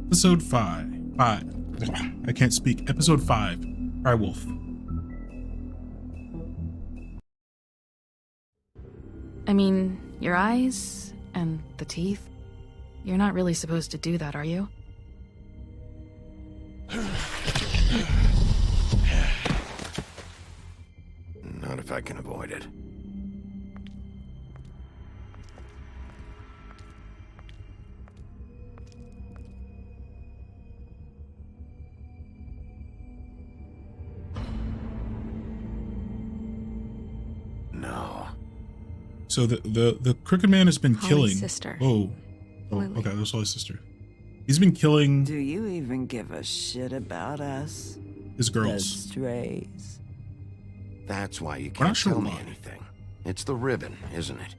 Episode 5. I can't speak. Episode 5. Cry Wolf. I mean, your eyes and the teeth. You're not really supposed to do that, are you? Not if I can avoid it. No. So the Crooked Man has been Holly's killing. sister. Oh, Lily. okay, that's Holly's sister. He's been killing Do you even give a shit about us? his The girls. strays. That's why you not can't sure tell me why. anything. It's the ribbon, isn't it?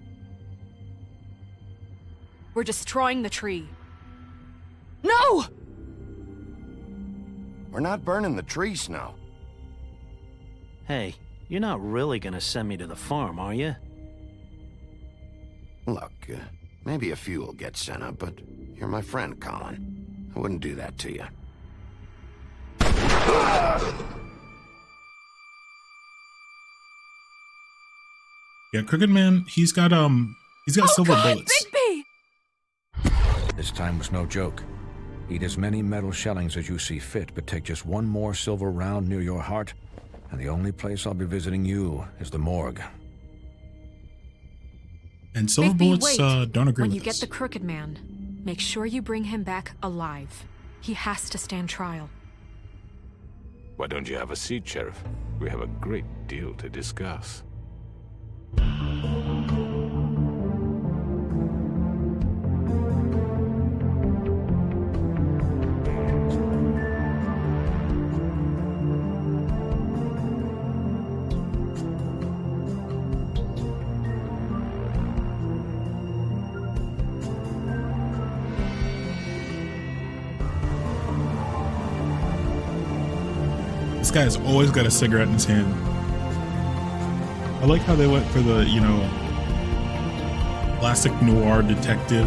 We're destroying the tree. No! We're not burning the tree, Snow. Hey, you're not really gonna send me to the farm, are you? Look, maybe a few will get sent up, but you're my friend, Colin. I wouldn't do that to you. Yeah, Crooked Man. He's got silver bullets. Bigby! This time was no joke. Eat as many metal shellings as you see fit, but take just one more silver round near your heart, and the only place I'll be visiting you is the morgue. And silver Bigby, bullets wait. don't agree When with you get us. the Crooked Man, make sure you bring him back alive. He has to stand trial. Why don't you have a seat, Sheriff? We have a great deal to discuss. This guy's always got a cigarette in his hand. I like how they went for the, classic noir detective.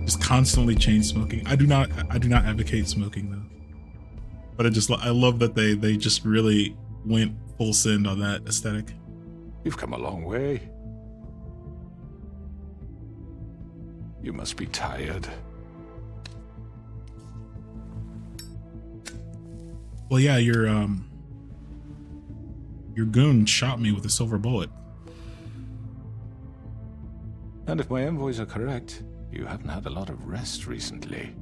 Just constantly chain smoking. I do not advocate smoking though. But I love that they just really went full send on that aesthetic. You've come a long way. You must be tired. Well, yeah, your goon shot me with a silver bullet. And if my envoys are correct, you haven't had a lot of rest recently.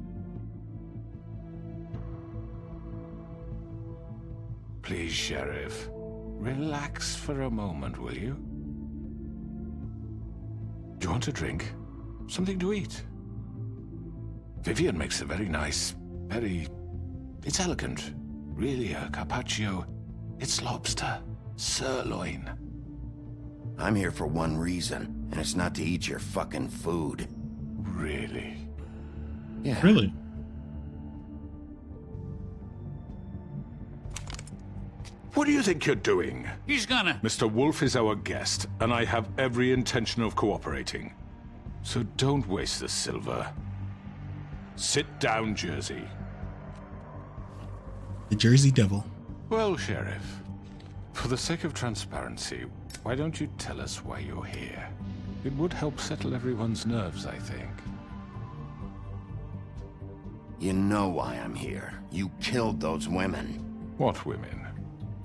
Please, Sheriff, relax for a moment, will you? Do you want a drink? Something to eat? Vivian makes a very nice, it's elegant. Really a carpaccio. It's lobster. Sirloin. I'm here for one reason, and it's not to eat your fucking food. Really? Yeah. Really? What do you think you're doing? He's gonna... Mr. Wolf is our guest, and I have every intention of cooperating. So don't waste the silver. Sit down, Jersey. The Jersey Devil. Well, Sheriff, for the sake of transparency, why don't you tell us why you're here? It would help settle everyone's nerves, I think. You know why I'm here. You killed those women. What women?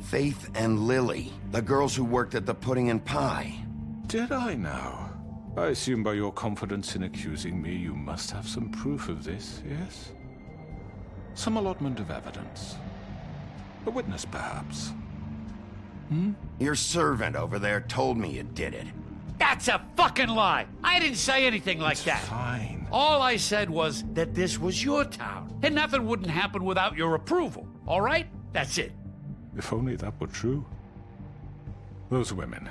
Faith and Lily, the girls who worked at the Pudding and Pie. Did I now? I assume by your confidence in accusing me, you must have some proof of this, yes? Some allotment of evidence. A witness, perhaps. Your servant over there told me you did it. That's a fucking lie. I didn't say anything like that. Fine. All I said was that this was your town, and nothing wouldn't happen without your approval. All right? That's it. If only that were true. Those women.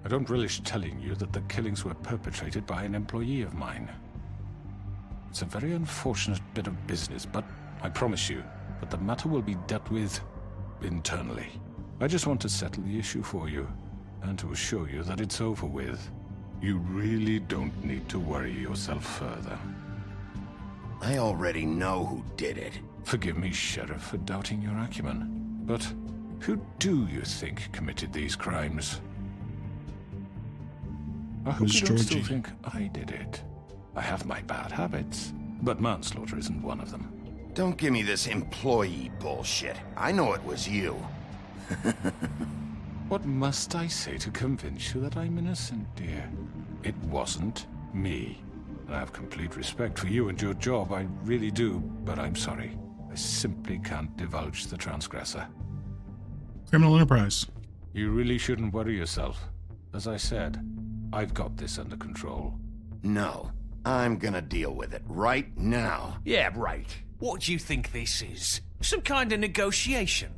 I don't relish telling you that the killings were perpetrated by an employee of mine. It's a very unfortunate bit of business, but I promise you, but the matter will be dealt with internally. I just want to settle the issue for you, and to assure you that it's over with. You really don't need to worry yourself further. I already know who did it. Forgive me, Sheriff, for doubting your acumen, but who do you think committed these crimes? I hope was you don't still Georgie. think I did it. I have my bad habits, but manslaughter isn't one of them. Don't give me this employee bullshit. I know it was you. What must I say to convince you that I'm innocent, dear? It wasn't me. I have complete respect for you and your job, I really do, but I'm sorry. I simply can't divulge the transgressor. Criminal enterprise. You really shouldn't worry yourself. As I said, I've got this under control. No, I'm gonna deal with it right now. Yeah, right. What do you think this is? Some kind of negotiation?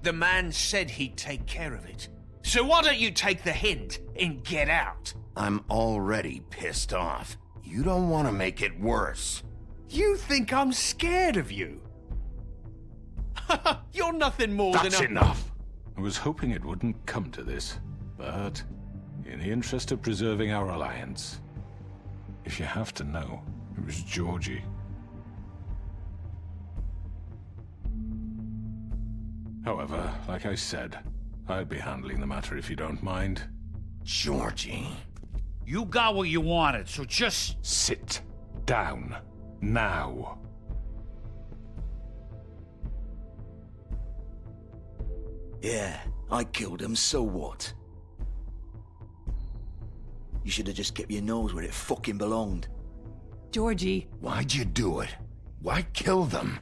The man said he'd take care of it. So why don't you take the hint and get out? I'm already pissed off. You don't want to make it worse. You think I'm scared of you? You're nothing more That's than a... enough! I was hoping it wouldn't come to this, but in the interest of preserving our alliance, if you have to know, it was Georgie. However, like I said, I'll be handling the matter if you don't mind. Georgie. You got what you wanted, so just... Sit down. Now. Yeah, I killed him, so what? You should have just kept your nose where it fucking belonged. Georgie. Why'd you do it? Why kill them?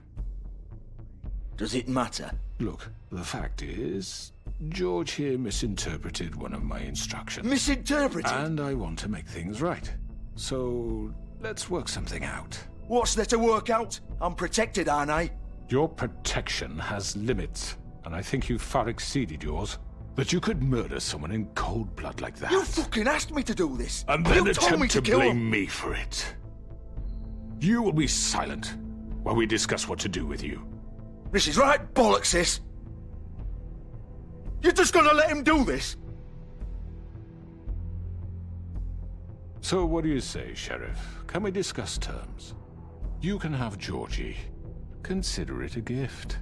Does it matter? Look, the fact is, George here misinterpreted one of my instructions. Misinterpreted? And I want to make things right. So, let's work something out. What's there to work out? I'm protected, aren't I? Your protection has limits, and I think you've far exceeded yours. That you could murder someone in cold blood like that. You fucking asked me to do this! And then you told me attempt to kill blame him. me for it. You will be silent while we discuss what to do with you. This is right bollocks, sis. You're just gonna let him do this? So what do you say, Sheriff? Can we discuss terms? You can have Georgie. Consider it a gift,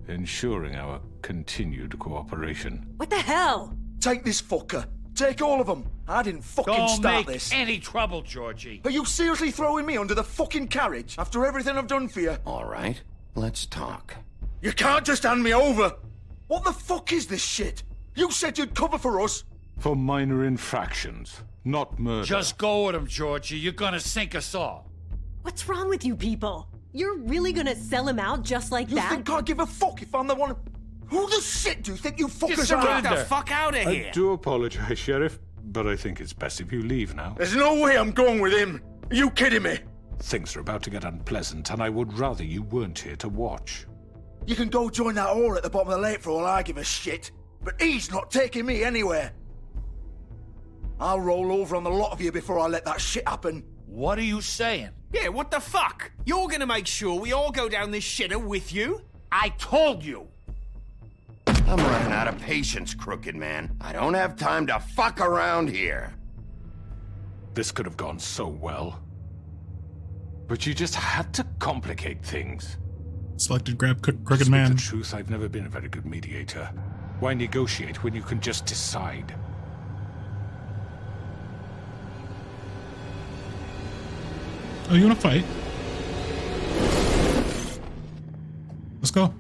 ensuring our continued cooperation. What the hell? Take this fucker. Take all of them. I didn't fucking Don't start make this. any trouble, Georgie. Are you seriously throwing me under the fucking carriage after everything I've done for you? All right, let's talk. You can't just hand me over! What the fuck is this shit? You said you'd cover for us! For minor infractions, not murder. Just go with him, Georgie. You're gonna sink us all. What's wrong with you people? You're really gonna sell him out just like You that? think I give a fuck if I'm the one... Who the shit do you think you fuckers Just are? surrender. Get the fuck out of here! I do apologize, Sheriff, but I think it's best if you leave now. There's no way I'm going with him. Are you kidding me? Things are about to get unpleasant, and I would rather you weren't here to watch. You can go join that whore at the bottom of the lake for all I give a shit. But he's not taking me anywhere. I'll roll over on the lot of you before I let that shit happen. What are you saying? Yeah, what the fuck? You're gonna make sure we all go down this shitter with you? I told you. I'm running out of patience, crooked man. I don't have time to fuck around here. This could have gone so well. But you just had to complicate things. Selected grab To crooked speak man. the truth, I've never been a very good mediator. Why negotiate when you can just decide? Oh, you want to fight? Let's go.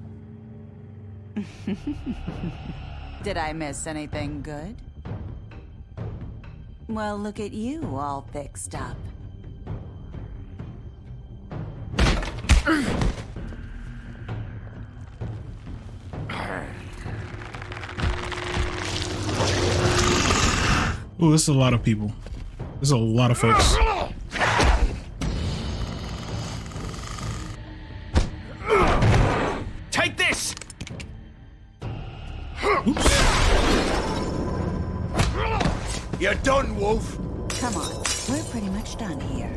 Did I miss anything good? Well, look at you, all fixed up. Ooh, this is a lot of people. This is a lot of folks. Take this! You're done, Wolf. Come on, we're pretty much done here.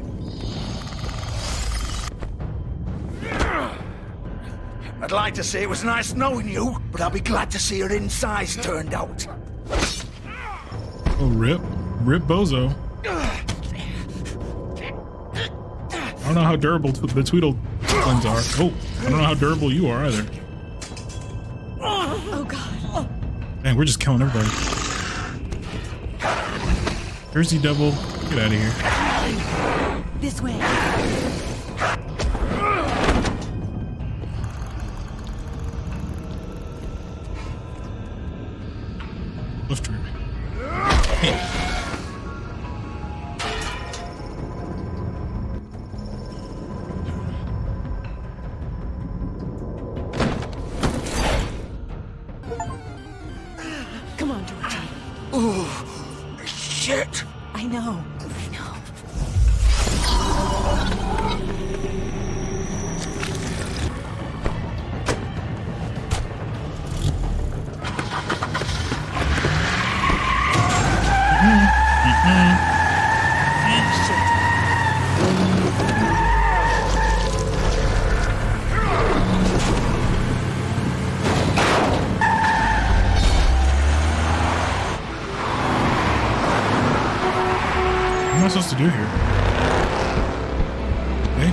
I'd like to say it was nice knowing you, but I'll be glad to see your insides turned out. Oh, rip Bozo. I don't know how durable the Tweedle ones are. Oh, I don't know how durable you are either. Oh God. Man, we're just killing everybody. Jersey Devil, get out of here. This way. Lift her. Come on, Georgie. Oh, shit. I know. What am I supposed to do here? Okay.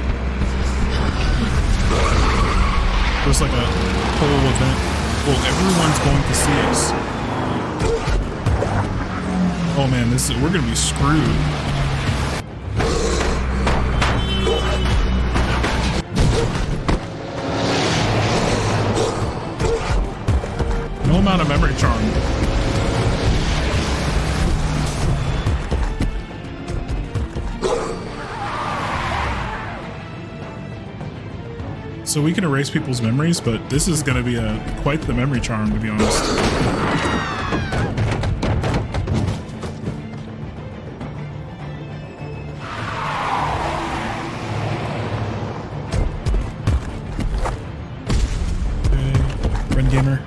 Looks like a whole event. Well, everyone's going to see us. Oh man, we're gonna be screwed. No amount of memory charm. So we can erase people's memories, but this is going to be quite the memory charm, to be honest. Okay, friend gamer.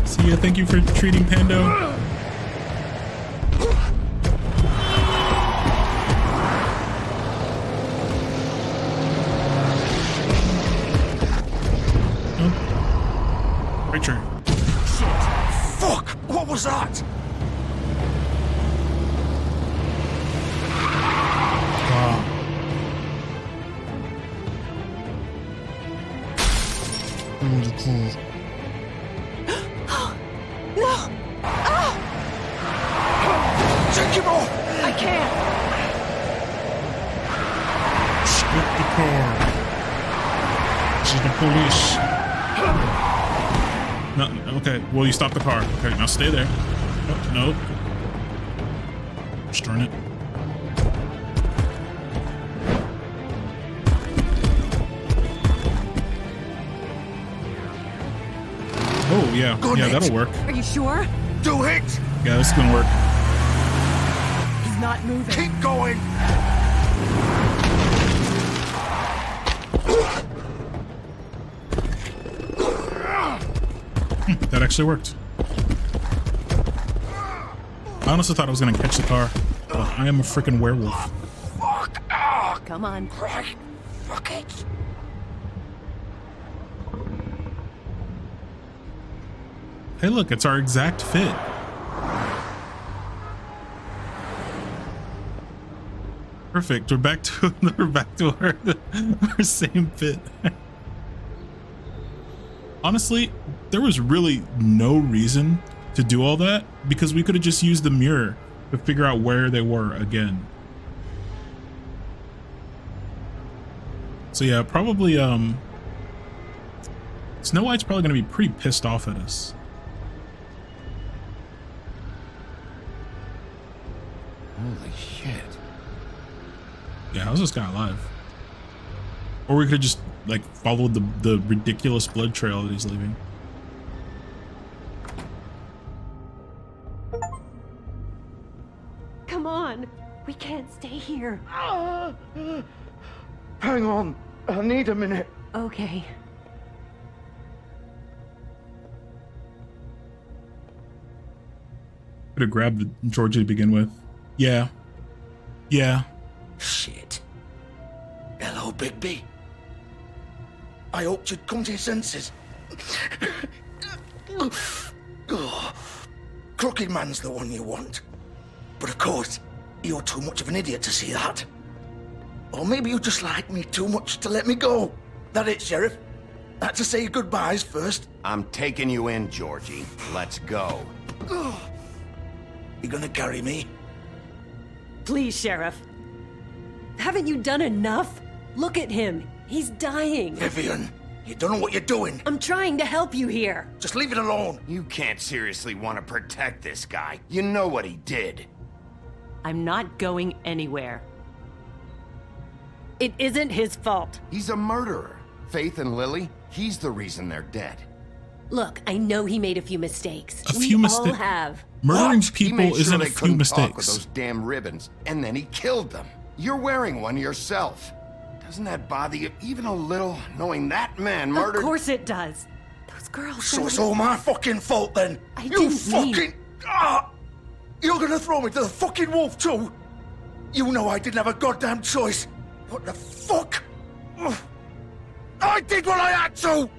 See ya, thank you for treating Pando. Fuck! What was that? No! Ah! Take him off! I can't! Stop the car. This is the police. No, okay. Well, you stop the car. Okay, now stay there. Oh, no. Just turn it. Oh, yeah. Yeah, that'll work. Are you sure? Do it! Yeah, this is gonna work. He's not moving. Keep going! That actually worked. I honestly thought I was gonna catch the car, but I am a freaking werewolf. Fuck! Come on. Right. Fuck it! Hey, look, it's our exact fit. Perfect. We're back to our same fit. Honestly, there was really no reason to do all that because we could have just used the mirror to figure out where they were again. So yeah, probably Snow White's probably gonna be pretty pissed off at us. Holy shit. Yeah, how's this guy alive? Or we could have just like followed the ridiculous blood trail that he's leaving. Come on. We can't stay here. Hang on. I need a minute. Okay. Could have grabbed Georgie to begin with. Yeah. Yeah. Shit. Hello, Bigby. I hoped you'd come to your senses. Oh, Crooked Man's the one you want. But of course, you're too much of an idiot to see that. Or maybe you just like me too much to let me go. That it, Sheriff? Had to say goodbyes first. I'm taking you in, Georgie. Let's go. You gonna carry me? Please, Sheriff. Haven't you done enough? Look at him. He's dying. Vivian, you don't know what you're doing. I'm trying to help you here. Just leave it alone. You can't seriously want to protect this guy. You know what he did. I'm not going anywhere. It isn't his fault. He's a murderer. Faith and Lily, he's the reason they're dead. Look, I know he made a few mistakes. A few We all mistakes? have. Murdering He people made sure isn't a they few couldn't talk with mistakes. those damn ribbons, and then he killed them. You're wearing one yourself. Doesn't that bother you even a little, knowing that man murdered? Of course it does. Those girls. So it's all my fucking fault then. I You didn't mean- fucking. You're gonna throw me to the fucking wolf too? You know I didn't have a goddamn choice. What the fuck? Ugh. I did what I had to!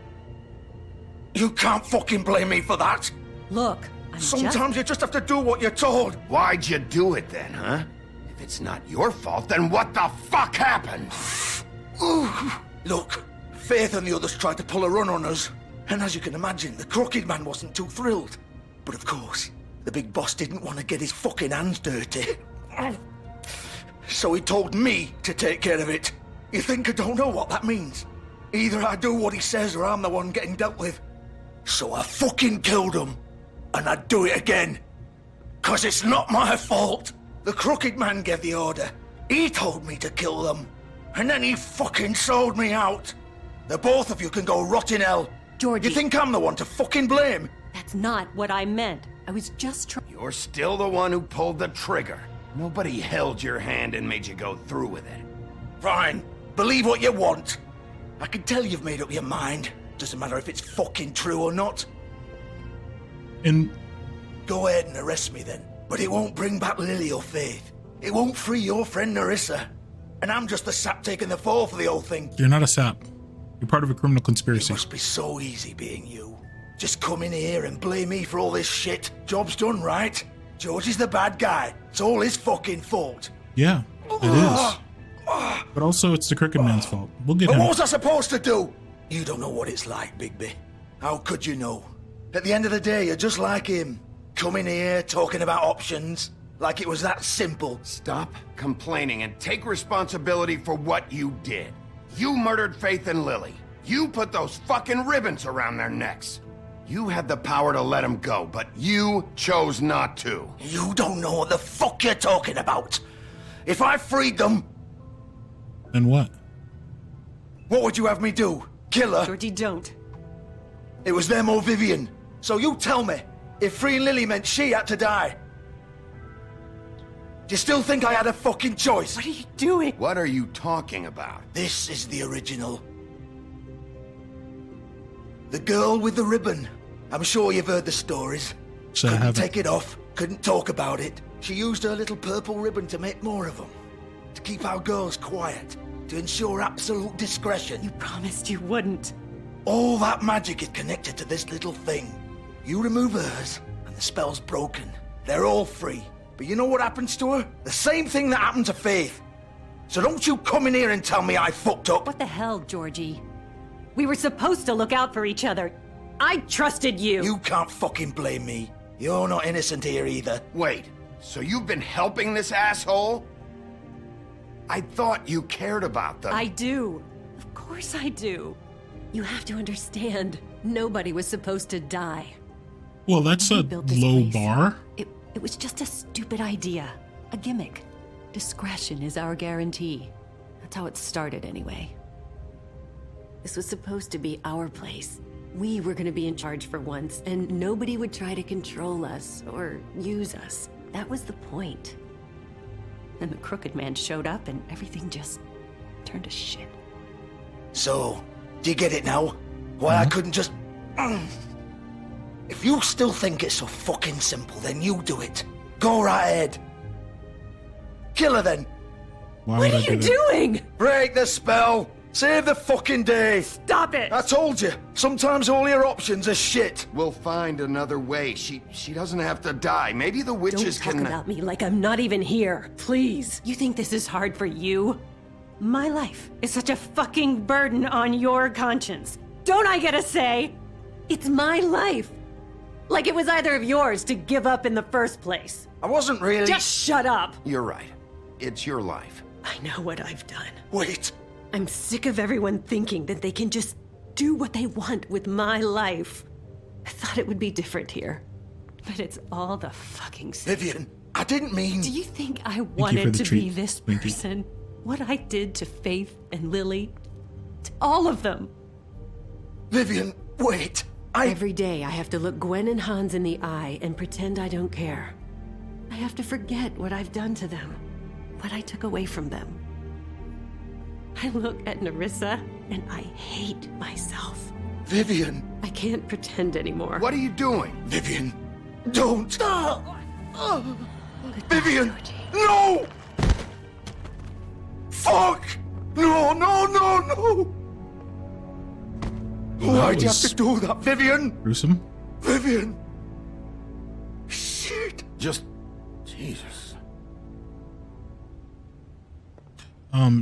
You can't fucking blame me for that. Look, I'm Sometimes you just have to do what you're told. Why'd you do it then, huh? If it's not your fault, then what the fuck happened? Look, Faith and the others tried to pull a run on us. And as you can imagine, the Crooked Man wasn't too thrilled. But of course, the big boss didn't want to get his fucking hands dirty. So he told me to take care of it. You think I don't know what that means? Either I do what he says or I'm the one getting dealt with. So I fucking killed him. And I'd do it again. 'Cause it's not my fault. The Crooked Man gave the order. He told me to kill them. And then he fucking sold me out. The both of you can go rot in hell. Georgie. You think I'm the one to fucking blame? That's not what I meant. I was just trying. You're still the one who pulled the trigger. Nobody held your hand and made you go through with it. Fine. Believe what you want. I can tell you've made up your mind. Doesn't matter if it's fucking true or not. And go ahead and arrest me then. But it won't bring back Lily or Faith. It won't free your friend Narissa. And I'm just the sap taking the fall for the whole thing. you're not a sap. You're part of a criminal conspiracy. It must be so easy being you. Just come in here and blame me for all this shit. Job's done, right? George is the bad guy. It's all his fucking fault. Yeah, it is. But also, it's the Crooked Man's fault. We'll get But him. what was I supposed to do? You don't know what it's like, Bigby. How could you know? At the end of the day, you're just like him. Coming here, talking about options. Like it was that simple. Stop complaining and take responsibility for what you did. You murdered Faith and Lily. You put those fucking ribbons around their necks. You had the power to let them go, but you chose not to. You don't know what the fuck you're talking about. If I freed them, Then what? what would you have me do? Kill her? Georgie, don't. It was them or Vivian. So you tell me, if freeing Lily meant she had to die, do you still think I had a fucking choice? What are you doing? What are you talking about? This is the original. The girl with the ribbon. I'm sure you've heard the stories. So I Couldn't haven't. take it off, couldn't talk about it. She used her little purple ribbon to make more of them. To keep our girls quiet. To ensure absolute discretion. You promised you wouldn't. All that magic is connected to this little thing. You remove hers, and the spell's broken. They're all free. But you know what happens to her? The same thing that happened to Faith. So don't you come in here and tell me I fucked up. What the hell, Georgie? We were supposed to look out for each other. I trusted you. You can't fucking blame me. You're not innocent here either. Wait, so you've been helping this asshole? I thought you cared about them. I do. Of course I do. You have to understand, nobody was supposed to die. Well, that's a built this low place. bar. It was just a stupid idea. A gimmick. Discretion is our guarantee. That's how it started anyway. This was supposed to be our place. We were going to be in charge for once, and nobody would try to control us or use us. That was the point. Then the Crooked Man showed up and everything just turned to shit. So, do you get it now? Why I couldn't just... If you still think it's so fucking simple, then you do it. Go right ahead. Kill her then. Why What would are I you do that? doing? Break the spell! Save the fucking day! Stop it! I told you, sometimes all your options are shit. We'll find another way. She doesn't have to die. Maybe the witches Don't talk can... about me like I'm not even here. Please. You think this is hard for you? My life is such a fucking burden on your conscience. Don't I get a say? It's my life. Like it was either of yours to give up in the first place. I wasn't really... Just shut up. You're right. It's your life. I know what I've done. Wait. I'm sick of everyone thinking that they can just do what they want with my life. I thought it would be different here. But it's all the fucking same. Vivian, I didn't mean... Do you think I for wanted the to treat, be this Winky. person? What I did to Faith and Lily? To all of them. Vivian, wait. Every day I have to look Gwen and Hans in the eye and pretend I don't care. I have to forget what I've done to them. What I took away from them. I look at Nerissa and I hate myself. Vivian. I can't pretend anymore. What are you doing? Vivian, don't. Vivian, no! Fuck! No, no, no, no! Well, that Why'd you have was to do that, Vivian? gruesome. Vivian! Shit! Just... Jesus.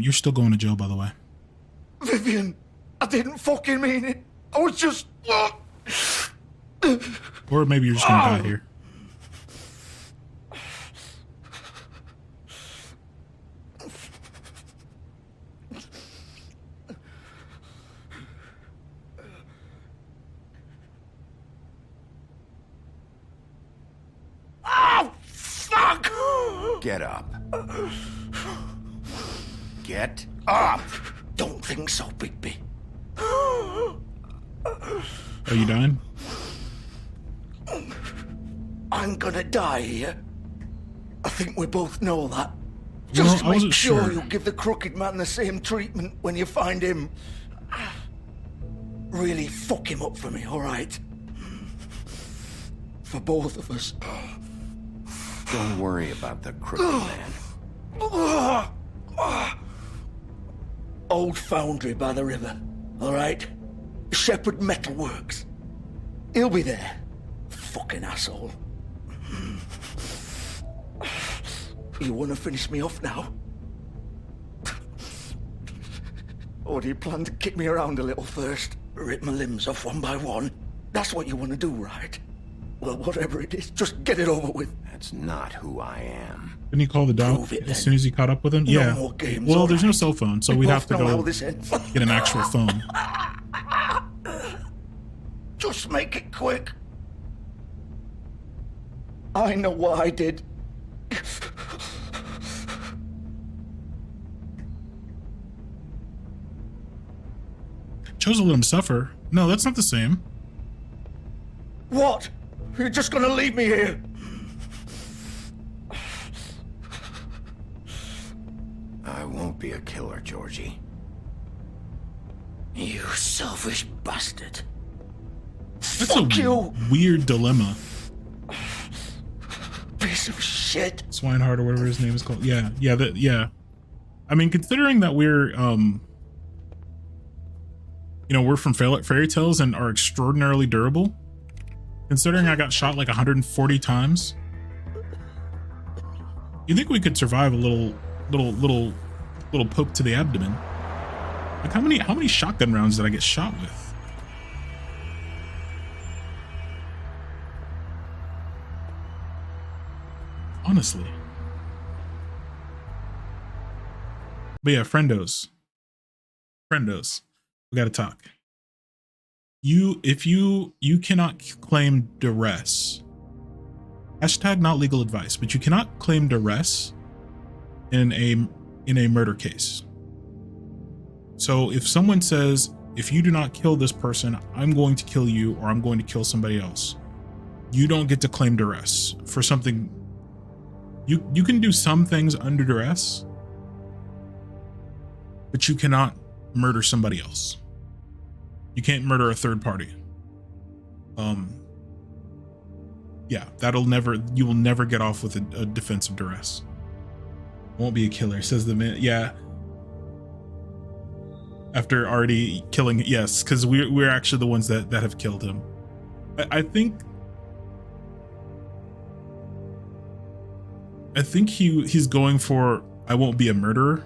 You're still going to jail, by the way. Vivian, I didn't fucking mean it. I was just... Or maybe you're just gonna die here. Oh, fuck! Get up. Get up! Don't think so, Bigby. Are you dying? I'm gonna die here. I think we both know that. Well, Just I make wasn't sure sure. you give the crooked man the same treatment when you find him. Really fuck him up for me, alright? For both of us. Don't worry about the crooked man. Old foundry by the river, alright? Shepherd Metalworks. He'll be there. Fucking asshole. You wanna finish me off now? Or do you plan to kick me around a little first? Rip my limbs off one by one? That's what you wanna do, right? Well, whatever it is, just get it over with. That's not who I am. Didn't he call the dog Prove it, as then. soon as he caught up with him? No Yeah. more games, Well, all there's no right. cell phone, so We we'd both have to know how go this ends. get an actual phone. Just make it quick. I know what I did. Chose to let him suffer. No, that's not the same. What? You're just gonna leave me here? I won't be a killer, Georgie. You selfish bastard. That's Fuck a you. weird dilemma. Piece of shit. Swinehart or whatever his name is called. Yeah, yeah. I mean, considering that we're we're from fairy tales and are extraordinarily durable. Considering I got shot like 140 times, you think we could survive a little poke to the abdomen? Like how many shotgun rounds did I get shot with? Honestly. But yeah, friendos, we gotta talk. If you cannot claim duress. Hashtag not legal advice, but you cannot claim duress in a murder case. So if someone says, if you do not kill this person, I'm going to kill you or I'm going to kill somebody else, you don't get to claim duress for something. You can do some things under duress, but you cannot murder somebody else. You can't murder a third party. Yeah, you will never get off with a defense of duress. Won't be a killer, says the man. Yeah. After already killing, yes, because we're actually the ones that have killed him. I think he's going for I won't be a murderer,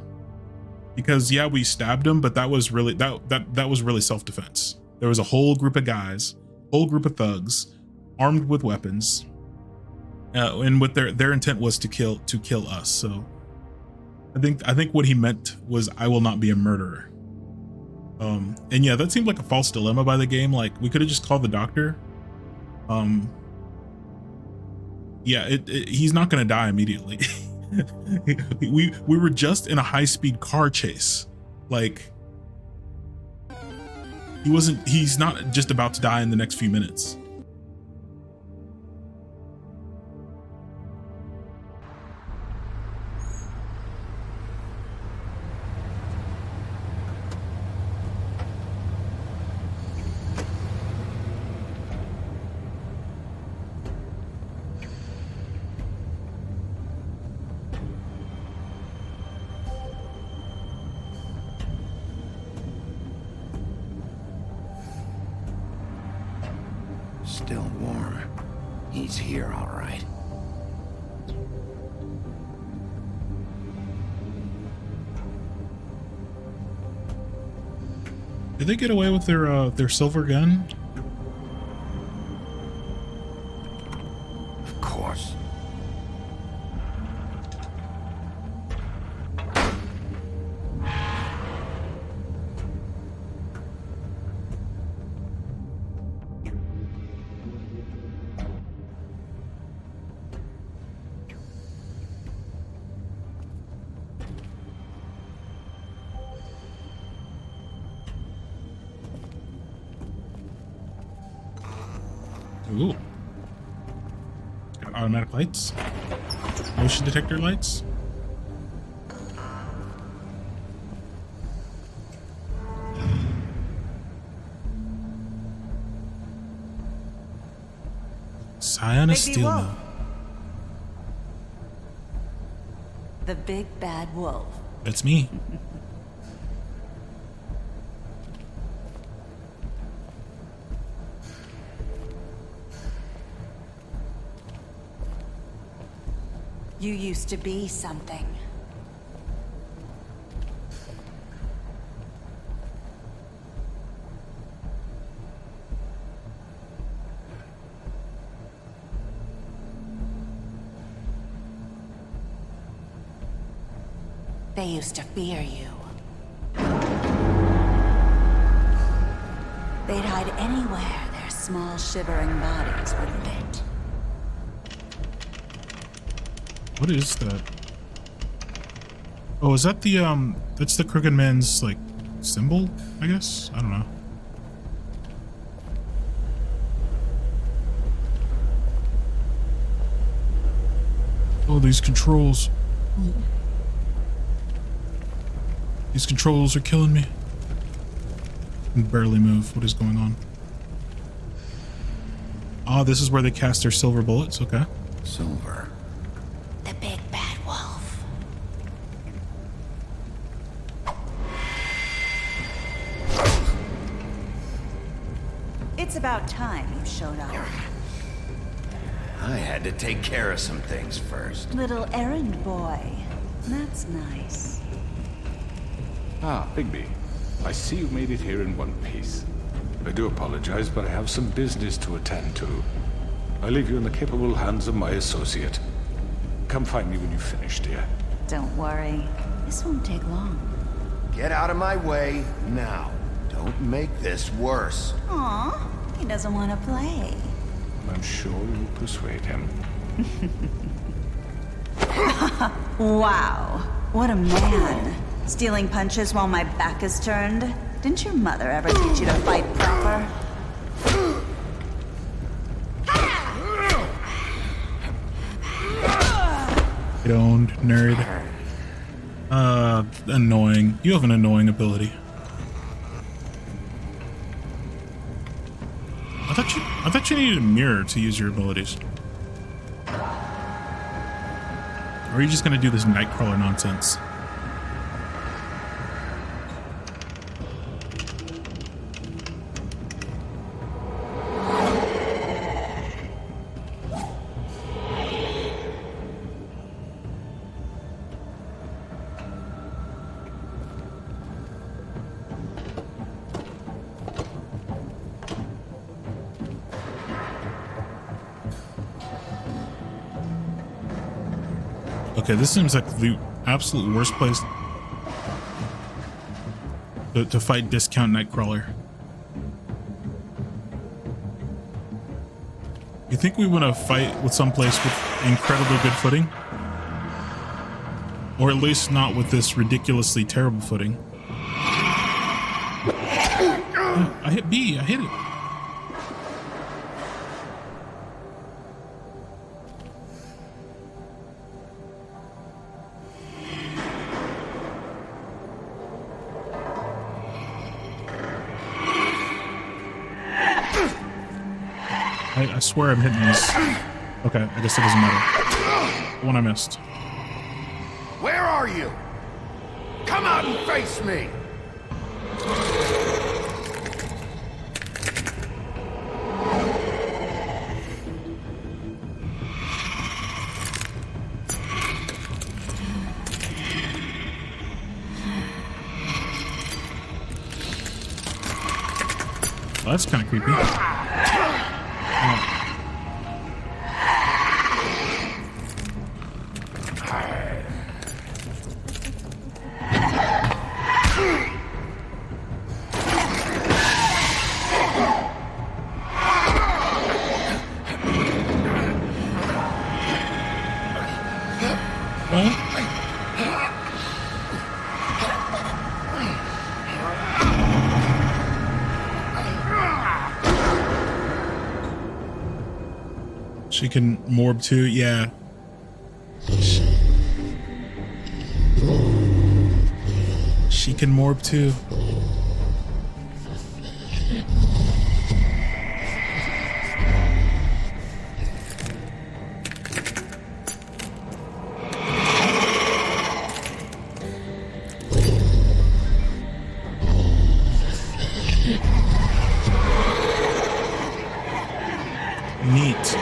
because yeah, we stabbed him, but that was really that was really self-defense. There was a whole group of guys, whole group of thugs, armed with weapons, and what their intent was to kill us. So I think what he meant was I will not be a murderer. And yeah, that seemed like a false dilemma by the game. Like, we could have just called the doctor. Yeah, he's not gonna die immediately. we were just in a high-speed car chase. Like, he's not just about to die in the next few minutes. Still warm. He's here, all right. Did they get away with their silver gun? Of course. Ooh. Got automatic lights. Motion detector lights. Scion of Steel Mill. The big bad wolf. That's me. You used to be something. They used to fear you. They'd hide anywhere their small shivering bodies were lit. What is that? Oh, is that the that's the Crooked Man's like symbol, I guess? I don't know. Oh, these controls. These controls are killing me. I can barely move. What is going on? Ah, this is where they cast their silver bullets. Okay. Silver. The big bad wolf. It's about time you showed up. I had to take care of some things first. Little errand boy. That's nice. Ah, Bigby. I see you made it here in one piece. I do apologize, but I have some business to attend to. I leave you in the capable hands of my associate. Come find me when you finish, dear. Don't worry. This won't take long. Get out of my way now. Don't make this worse. Aw, he doesn't want to play. I'm sure you'll persuade him. Wow, what a man. Stealing punches while my back is turned? Didn't your mother ever teach you to fight proper? Get owned, nerd. Annoying. You have an annoying ability. I thought you needed a mirror to use your abilities. Or Or are you just gonna do this Nightcrawler nonsense? Okay, this seems like the absolute worst place to fight discount Nightcrawler. You think we want to fight with some place with incredibly good footing? Or at least not with this ridiculously terrible footing. I hit B, I hit it. I swear I'm hitting these. Okay, I guess it doesn't matter. The one I missed. Where are you? Come out and face me! Well, that's kind of creepy. She can morb too, yeah. She can morb too. Neat.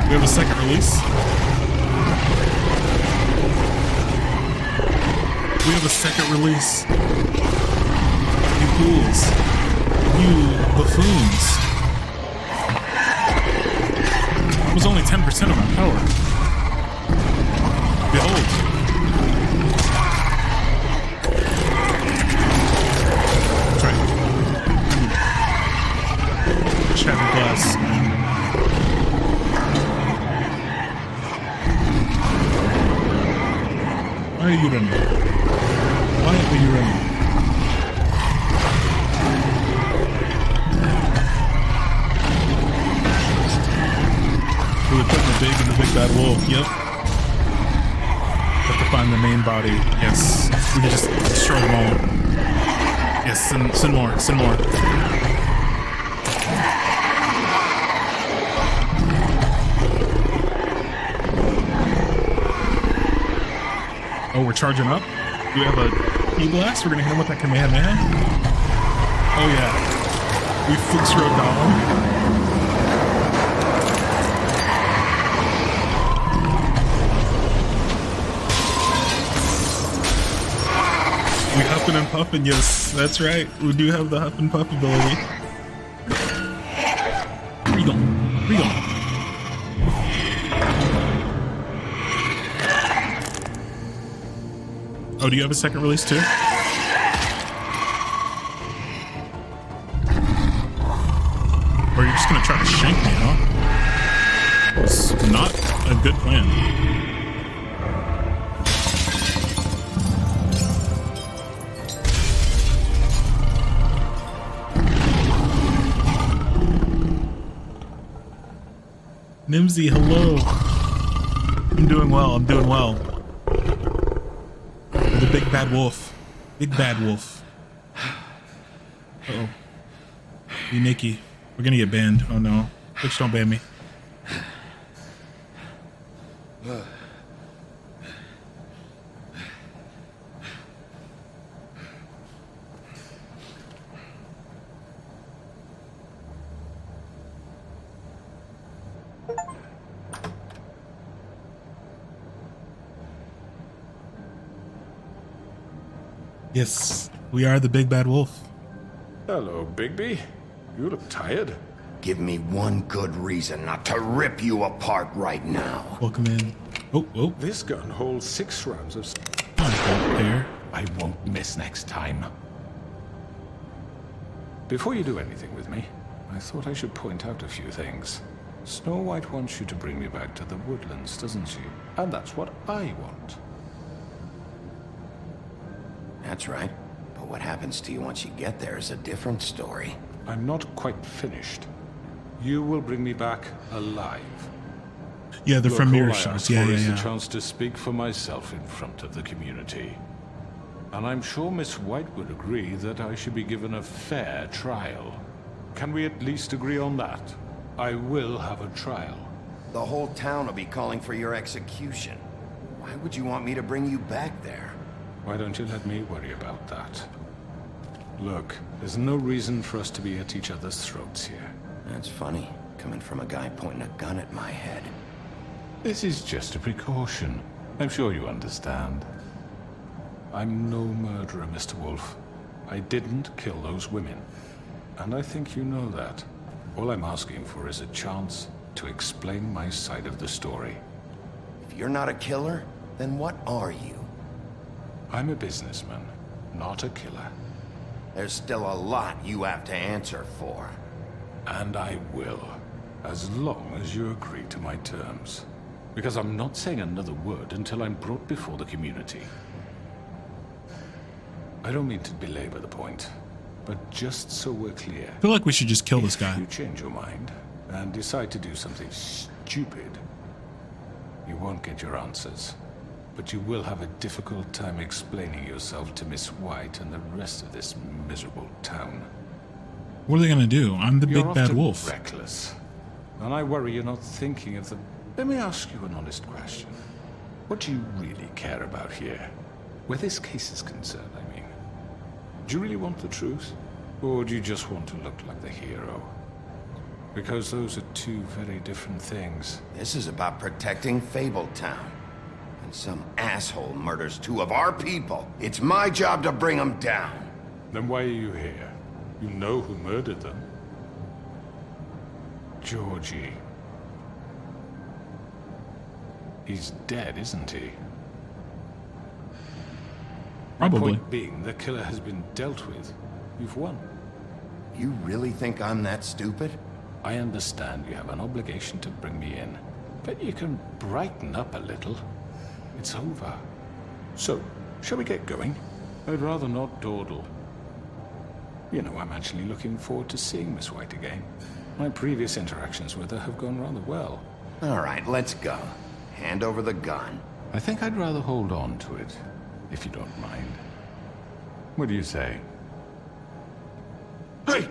We have a second release. We have a second release. You fools. You buffoons. It was only 10% of my power. Behold. That's right. Shattered glass. Why are you running? Why are you running? We were putting the big in the big bad wolf, yep. Have to find the main body, yes. We can just destroy them all. Yes, send more, send more. Oh, we're charging up? Do we have a E-Blast? We're gonna hit him with that Kamehameha? Oh yeah. We fix her down. We huffing and puffing, yes, that's right. We do have the huff and puff ability. Where you going? Where you going? Oh, do you have a second release too? Or you're just gonna try to shank me, huh? It's not a good plan. Nimsy, hello. I'm doing well, I'm doing well. The big bad wolf. Big bad wolf. Uh-oh. Hey, Nikki. We're gonna get banned. Oh no. Twitch, don't ban me. Yes, we are the big bad wolf. Hello, Bigby. You look tired. Give me one good reason not to rip you apart right now. Welcome in. Oh, oh. This gun holds 6 rounds of... There. I won't miss next time. Before you do anything with me, I thought I should point out a few things. Snow White wants you to bring me back to the woodlands, doesn't she? And that's what I want. That's right. But what happens to you once you get there is a different story. I'm not quite finished. You will bring me back alive. Yeah, they're from Look, mirror all I shots. ask Yeah, for yeah, is yeah. the chance to speak for myself in front of the community. And I'm sure Miss White would agree that I should be given a fair trial. Can we at least agree on that? I will have a trial. The whole town will be calling for your execution. Why would you want me to bring you back there? Why don't you let me worry about that? Look, there's no reason for us to be at each other's throats here. That's funny, coming from a guy pointing a gun at my head. This is just a precaution. I'm sure you understand. I'm no murderer, Mr. Wolf. I didn't kill those women. And I think you know that. All I'm asking for is a chance to explain my side of the story. If you're not a killer, then what are you? I'm a businessman, not a killer. There's still a lot you have to answer for. And I will, as long as you agree to my terms. Because I'm not saying another word until I'm brought before the community. I don't mean to belabor the point, but just so we're clear. I feel like we should just kill this guy. If you change your mind and decide to do something stupid, you won't get your answers. But you will have a difficult time explaining yourself to Miss White and the rest of this miserable town. What are they gonna do? I'm the You're big bad often wolf. reckless. And I worry you're not thinking of the... Let me ask you an honest question. What do you really care about here? Where this case is concerned, I mean. Do you really want the truth? Or do you just want to look like the hero? Because those are two very different things. This is about protecting Fabletown. And some asshole murders 2 of our people. It's my job to bring them down. Then why are you here? You know who murdered them. Georgie. He's dead, isn't he? Probably. My point being, the killer has been dealt with. You've won. You really think I'm that stupid? I understand you have an obligation to bring me in, but you can brighten up a little. It's over. So, shall we get going? I'd rather not dawdle. You know, I'm actually looking forward to seeing Miss White again. My previous interactions with her have gone rather well. All right, let's go. Hand over the gun. I think I'd rather hold on to it, if you don't mind. What do you say? Hey!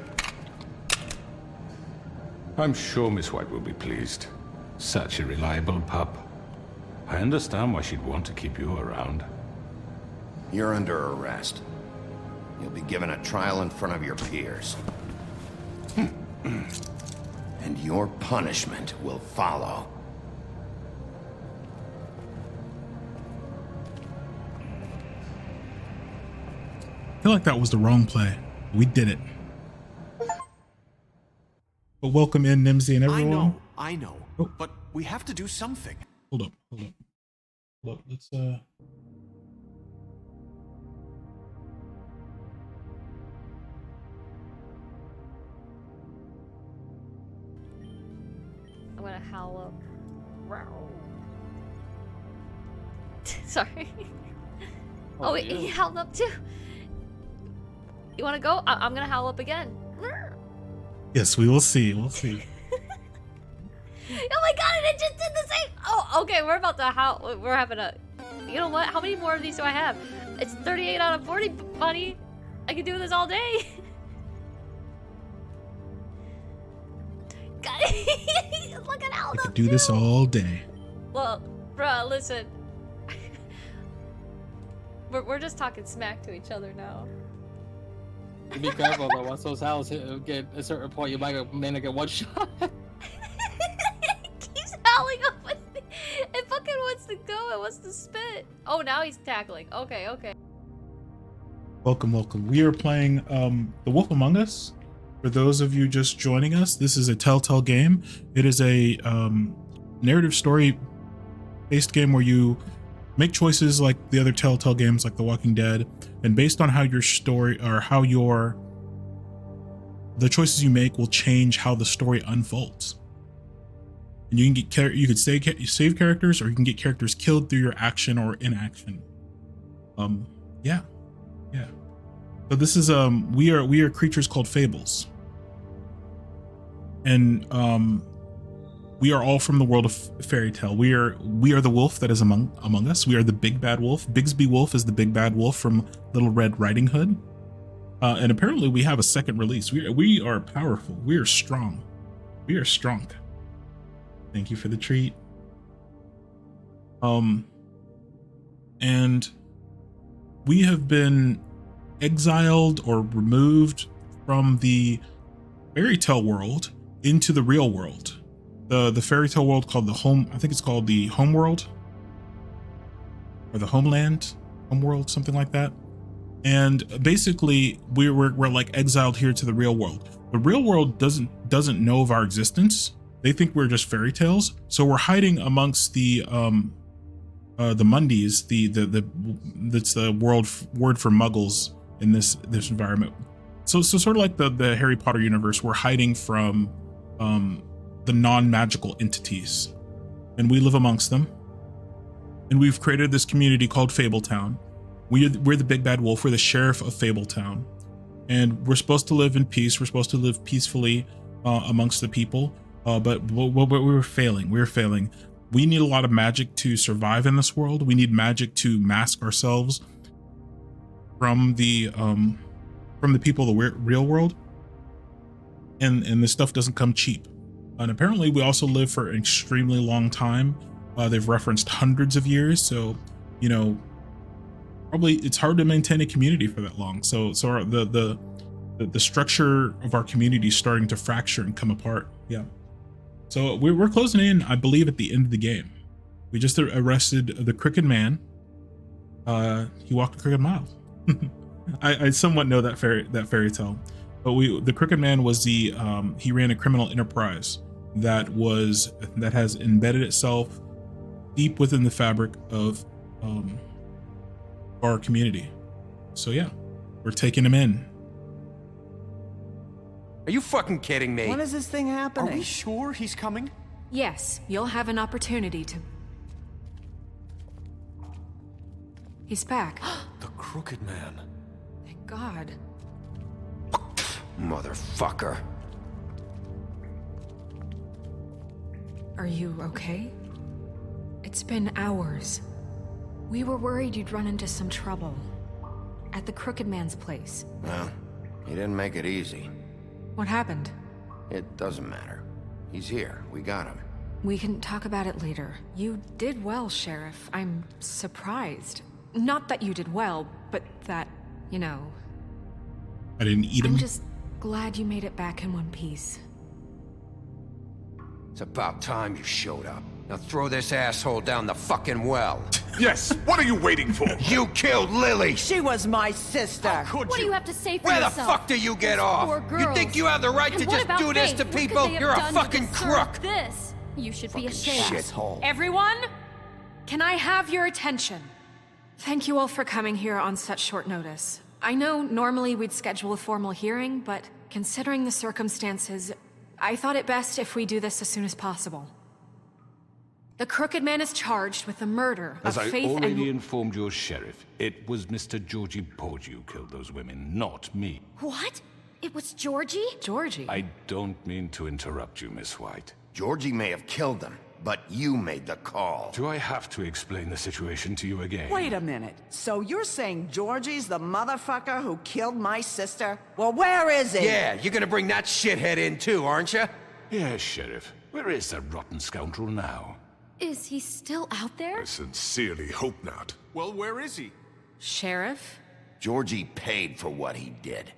I'm sure Miss White will be pleased. Such a reliable pup. I understand why she'd want to keep you around. You're under arrest. You'll be given a trial in front of your peers. And your punishment will follow. I feel like that was the wrong play. We did it. But welcome in, Nimsy and everyone. I know. Oh. But we have to do something. Hold up. Let's I'm gonna howl up. Sorry. Oh, wait, he howled up too. You wanna go? I'm gonna howl up again. Yes, we will see. We'll see. Oh my god, and it just did the same. Oh, okay, we're about to howl. We're having a. You know what? How many more of these do I have? It's 38 out of 40, buddy. I can do this all day. God, look at how I could do this all day. Well, bruh, listen. We're just talking smack to each other now. Be careful though. Once those howls get a certain point, you might get one shot. He's howling up. It fucking wants to go. It wants to spit. Oh, now he's tackling. Okay, okay. Welcome. We are playing The Wolf Among Us. For those of you just joining us, this is a Telltale game. It is a narrative story-based game where you make choices like the other Telltale games, like The Walking Dead, and based on how your story or how the choices you make will change how the story unfolds. And you can save characters, or you can get characters killed through your action or inaction. Yeah. So this is we are creatures called fables, and we are all from the world of fairy tale. We are the wolf that is among us. We are the big bad wolf. Bigsby Wolf is the big bad wolf from Little Red Riding Hood, and apparently we have a second release. We are powerful. We are strong. We are strong. Thank you for the treat. And we have been exiled or removed from the fairy tale world into the real world. The fairy tale world called the home, I think it's called the home world, or the homeland, home world, something like that. And basically we're like exiled here to the real world. The real world doesn't know of our existence. They think we're just fairy tales. So we're hiding amongst the Mundies, that's the word for muggles in this environment. So sort of like the Harry Potter universe, we're hiding from the non-magical entities, and we live amongst them. And we've created this community called Fabletown. We're the big bad wolf. We're the sheriff of Fabletown, and we're supposed to live in peace. We're supposed to live peacefully amongst the people. But we're failing. We're failing. We need a lot of magic to survive in this world. We need magic to mask ourselves from the people of the real world. And this stuff doesn't come cheap. And apparently we also live for an extremely long time. They've referenced hundreds of years. So, you know, probably it's hard to maintain a community for that long. So the structure of our community is starting to fracture and come apart. Yeah. So we're closing in, I believe, at the end of the game. We just arrested the Crooked Man. He walked a crooked mile. I somewhat know that fairy tale, but the Crooked Man was he ran a criminal enterprise that has embedded itself deep within the fabric of our community. So yeah, we're taking him in. Are you fucking kidding me? When is this thing happening? Are we sure he's coming? Yes, you'll have an opportunity to... He's back. The Crooked Man. Thank God. Motherfucker. Are you okay? It's been hours. We were worried you'd run into some trouble. At the Crooked Man's place. Well, he didn't make it easy. What happened? It doesn't matter. He's here. We got him. We can talk about it later. You did well, Sheriff. I'm surprised. Not that you did well, but that, you know... I didn't eat him. I'm just glad you made it back in one piece. It's about time you showed up. Now throw this asshole down the fucking well. Yes, what are you waiting for? You killed Lily! She was my sister. What do you have to say for Where yourself? the fuck do you get off? Poor You girls. think you have the right And to what just about do this Faith? to What could people? they have You're a done to fucking deserve crook! This. You should be ashamed. Shithole. Everyone, can I have your attention? Thank you all for coming here on such short notice. I know normally we'd schedule a formal hearing, but considering the circumstances, I thought it best if we do this as soon as possible. The Crooked Man is charged with the murder As of I Faith already informed your sheriff, it was Mr. Georgie Porgy who killed those women, not me. What? It was Georgie? Georgie? I don't mean to interrupt you, Miss White. Georgie may have killed them, but you made the call. Do I have to explain the situation to you again? Wait a minute. So you're saying Georgie's the motherfucker who killed my sister? Well, where is he? Yeah, you're gonna bring that shithead in too, aren't you? Yes, Sheriff. Where is that rotten scoundrel now? Is he still out there? I sincerely hope not. Well, where is he? Sheriff? Georgie paid for what he did.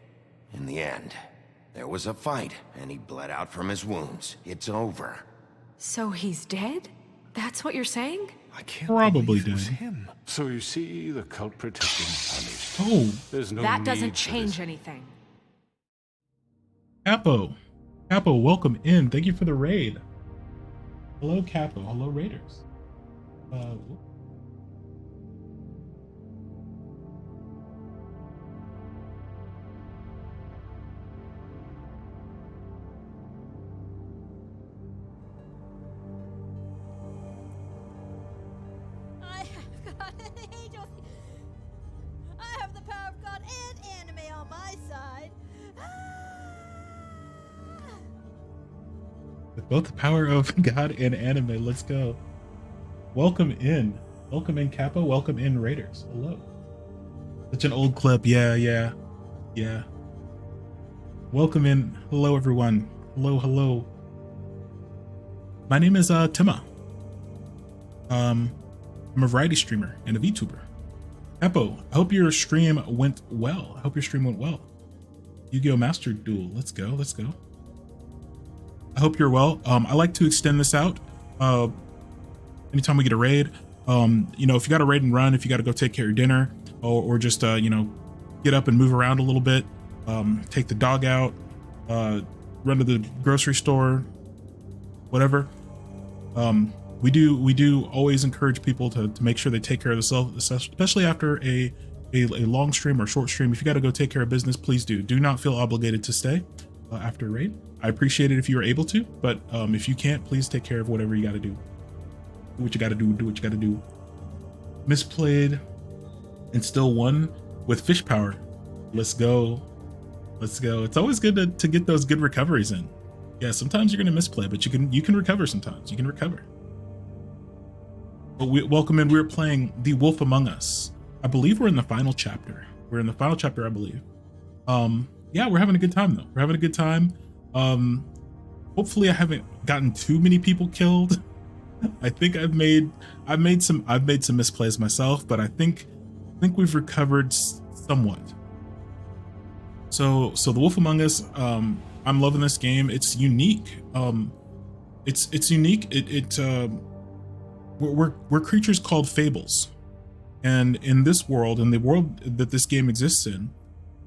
In the end, there was a fight, and he bled out from his wounds. It's over. So he's dead? That's what you're saying? I can't Probably believe it dead. was him. So you see, the culprit has been punished. Oh, There's no That need doesn't for change this. anything. Capo. Capo, welcome in. Thank you for the raid. Hello, Capo. Hello, Raiders. I have got an angel. I have the power of God and anime on my side. With both the power of God and anime, let's go. Welcome in. Welcome in, Capo. Welcome in, Raiders. Hello. Such an old clip. Yeah. Welcome in. Hello, everyone. Hello. My name is Tima. I'm a variety streamer and a VTuber. Capo, I hope your stream went well. Yu-Gi-Oh! Master Duel. Let's go. I hope you're well. I like to extend this out. Anytime we get a raid, if you got a raid and run, if you got to go take care of your dinner, or just get up and move around a little bit, take the dog out, run to the grocery store, whatever. We do always encourage people to make sure they take care of themselves, especially after a long stream or short stream. If you got to go take care of business, please do. Do not feel obligated to stay after a raid. I appreciate it if you are able to, but if you can't, please take care of whatever you got to do. Do what you got to do. Do what you got to do. Misplayed and still won with fish power. Let's go. It's always good to get those good recoveries in. Yeah, sometimes you're gonna misplay, but you can recover sometimes. You can recover. But welcome in. We're playing The Wolf Among Us. I believe we're in the final chapter. I believe. Yeah, we're having a good time though. Hopefully I haven't gotten too many people killed. I think I've made some misplays myself, but I think we've recovered somewhat. So The Wolf Among Us, I'm loving this game. It's unique. It's unique. We're creatures called fables, and in this world, in the world that this game exists in,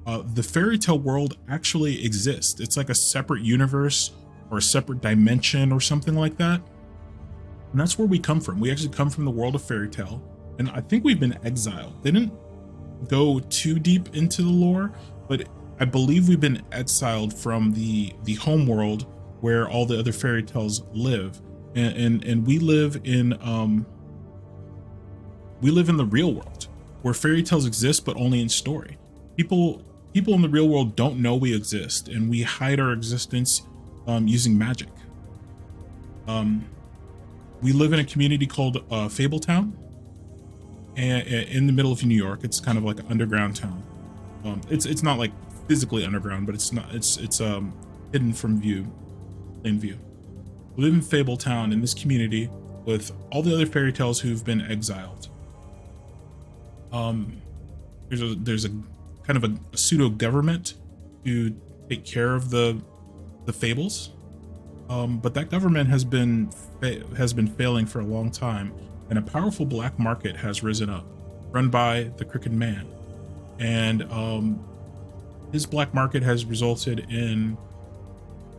the fairy tale world actually exists. It's like a separate universe or a separate dimension or something like that. And that's where we come from. We actually come from the world of fairy tale, and I think we've been exiled. They didn't go too deep into the lore, but I believe we've been exiled from the home world where all the other fairy tales live, and we live in the real world where fairy tales exist, but only in story. People in the real world don't know we exist, and we hide our existence using magic. We live in a community called Fabletown, and in the middle of New York. It's kind of like an underground town. It's not like physically underground, but it's hidden from view, plain view. We live in Fabletown in this community with all the other fairy tales who've been exiled. There's a kind of a pseudo government to take care of the fables. But that government has been failing for a long time, and a powerful black market has risen up, run by the Crooked Man, and his black market has resulted in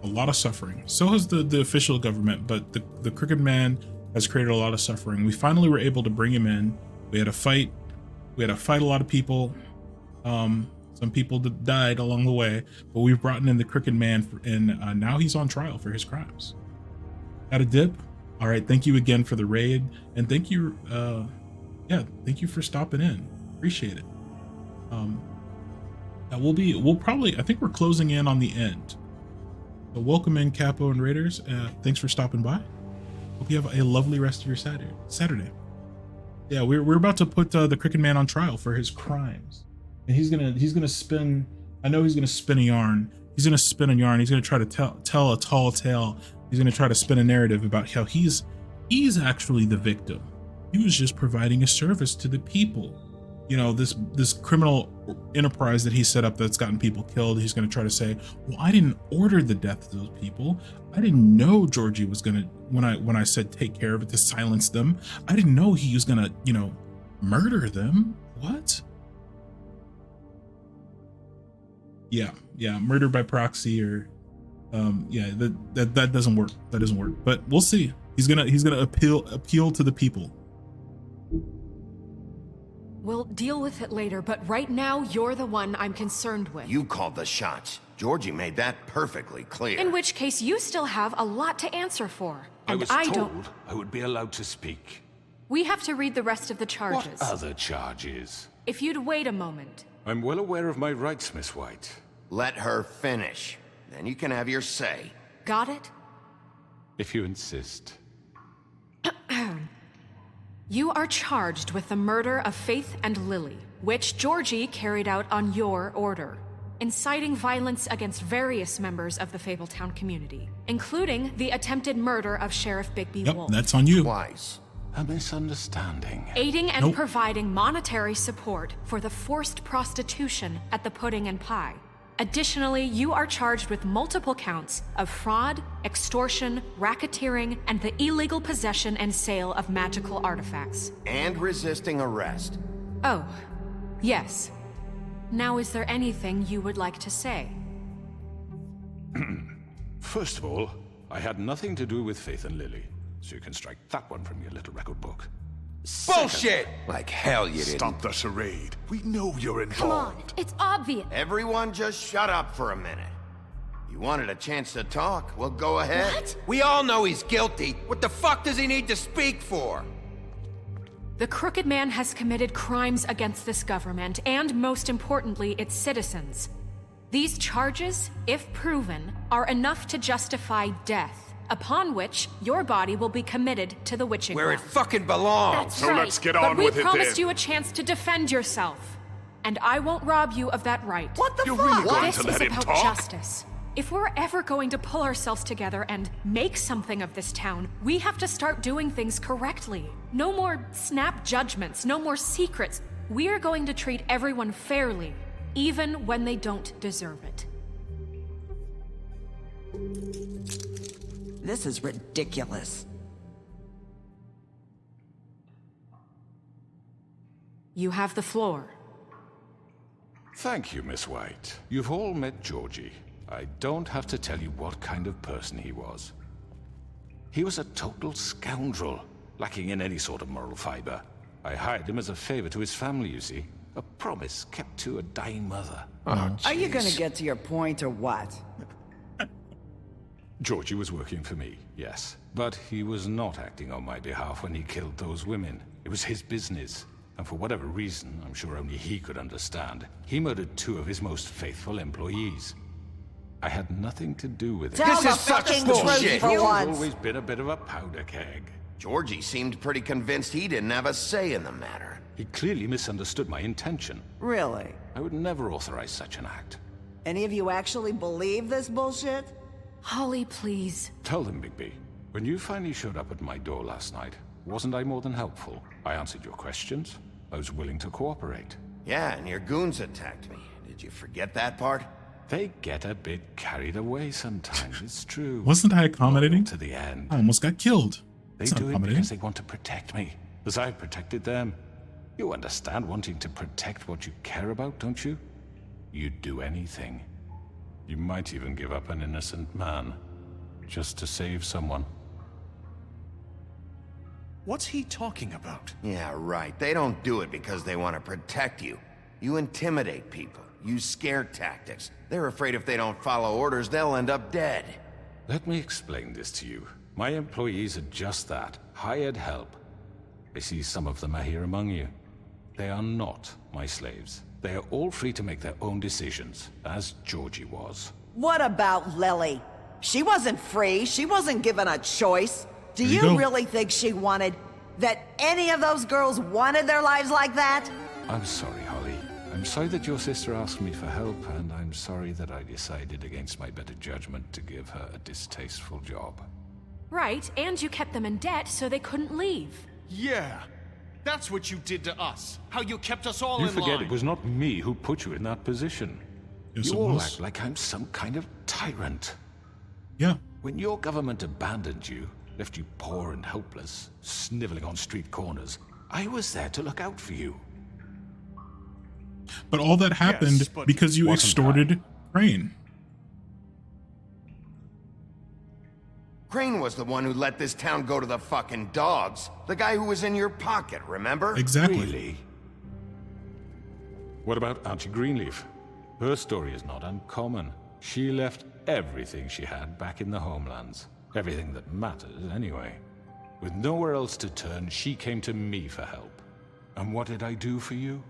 a lot of suffering. So has the official government, but the Crooked Man has created a lot of suffering. We finally were able to bring him in. We had to fight a lot of people. Some people died along the way, but we've brought in the Crooked Man, and now he's on trial for his crimes. At a dip. All right, thank you again for the raid, and thank you, thank you for stopping in. Appreciate it. I think we're closing in on the end. So welcome in, Capo and Raiders. Thanks for stopping by. Hope you have a lovely rest of your Saturday. Yeah, we're about to put the Crooked Man on trial for his crimes, and he's gonna spin. I know he's gonna spin a yarn. He's gonna spin a yarn. He's gonna try to tell a tall tale. He's gonna try to spin a narrative about how he's actually the victim. He was just providing a service to the people. You know, this criminal enterprise that he set up that's gotten people killed. He's going to try to say, well, I didn't order the death of those people. I didn't know Georgie was going to, when I said take care of it, to silence them. I didn't know he was going to, murder them. What? Yeah, murder by proxy, or that doesn't work. That doesn't work. But we'll see. He's gonna appeal to the people. We'll deal with it later, but right now, you're the one I'm concerned with. You called the shots. Georgie made that perfectly clear. In which case, you still have a lot to answer for. And I was told I would be allowed to speak. We have to read the rest of the charges. What other charges? If you'd wait a moment. I'm well aware of my rights, Miss White. Let her finish. Then you can have your say. Got it? If you insist. You are charged with the murder of Faith and Lily, which Georgie carried out on your order, inciting violence against various members of the Fabletown community, including the attempted murder of Sheriff Bigby Wolf. That's on you. Twice. A misunderstanding. Aiding and providing monetary support for the forced prostitution at the Pudding and Pie. Additionally, you are charged with multiple counts of fraud, extortion, racketeering, and the illegal possession and sale of magical artifacts. And resisting arrest. Oh, yes. Now, is there anything you would like to say? First of all, I had nothing to do with Faith and Lily, so you can strike that one from your little record book. Bullshit! Like hell you didn't. Stop the charade. We know you're involved. Come on, it's obvious. Everyone just shut up for a minute. You wanted a chance to talk, well go ahead. What? We all know he's guilty. What the fuck does he need to speak for? The Crooked Man has committed crimes against this government, and most importantly, its citizens. These charges, if proven, are enough to justify death, upon which your body will be committed to the witching Where it well. fucking belongs. That's So right. let's get on but with we it promised then. you a chance to defend yourself, and I won't rob you of that right. What the You're fuck? really going This to is let him about talk? justice. If we're ever going to pull ourselves together and make something of this town, we have to start doing things correctly. No more snap judgments, no more secrets. We are going to treat everyone fairly, even when they don't deserve it. This is ridiculous. You have the floor. Thank you, Miss White. You've all met Georgie. I don't have to tell you what kind of person he was. He was a total scoundrel, lacking in any sort of moral fiber. I hired him as a favor to his family, you see. A promise kept to a dying mother. Are you gonna get to your point or what? Georgie was working for me, yes. But he was not acting on my behalf when he killed those women. It was his business. And for whatever reason, I'm sure only he could understand, he murdered 2 of his most faithful employees. I had nothing to do with it. Tell the fucking truth for He's once. always been a bit of a powder keg. Georgie seemed pretty convinced he didn't have a say in the matter. He clearly misunderstood my intention. Really? I would never authorize such an act. Any of you actually believe this bullshit? Holly, please. Tell them, Bigby. When you finally showed up at my door last night, wasn't I more than helpful? I answered your questions. I was willing to cooperate. Yeah, and your goons attacked me. Did you forget that part? They get a bit carried away sometimes, it's true. Wasn't I accommodating? To the end. I almost got killed. They do it because they want to protect me, as I protected them. You understand wanting to protect what you care about, don't you? You'd do anything. You might even give up an innocent man, just to save someone. What's he talking about? Yeah, right. They don't do it because they want to protect you. You intimidate people. Use scare tactics. They're afraid if they don't follow orders, they'll end up dead. Let me explain this to you. My employees are just that, hired help. I see some of them are here among you. They are not my slaves. They are all free to make their own decisions, as Georgie was. What about Lily? She wasn't free. She wasn't given a choice. Do There you you go. really think she wanted... that any of those girls wanted their lives like that? I'm sorry, Holly. I'm sorry that your sister asked me for help, and I'm sorry that I decided against my better judgment to give her a distasteful job. Right, and you kept them in debt so they couldn't leave. Yeah, that's what you did to us. How you kept us all You in forget line. it was not me who put you in that position. Yes, You it all was. act like I'm some kind of tyrant. Yeah. When your government abandoned you, left you poor and helpless, sniveling on street corners, I was there to look out for you. But all that happened Yes, but because you wasn't extorted Crane. Crane was the one who let this town go to the fucking dogs. The guy who was in your pocket, remember? Exactly. Really? What about Auntie Greenleaf? Her story is not uncommon. She left everything she had back in the homelands. Everything that matters, anyway. With nowhere else to turn, she came to me for help. And what did I do for you?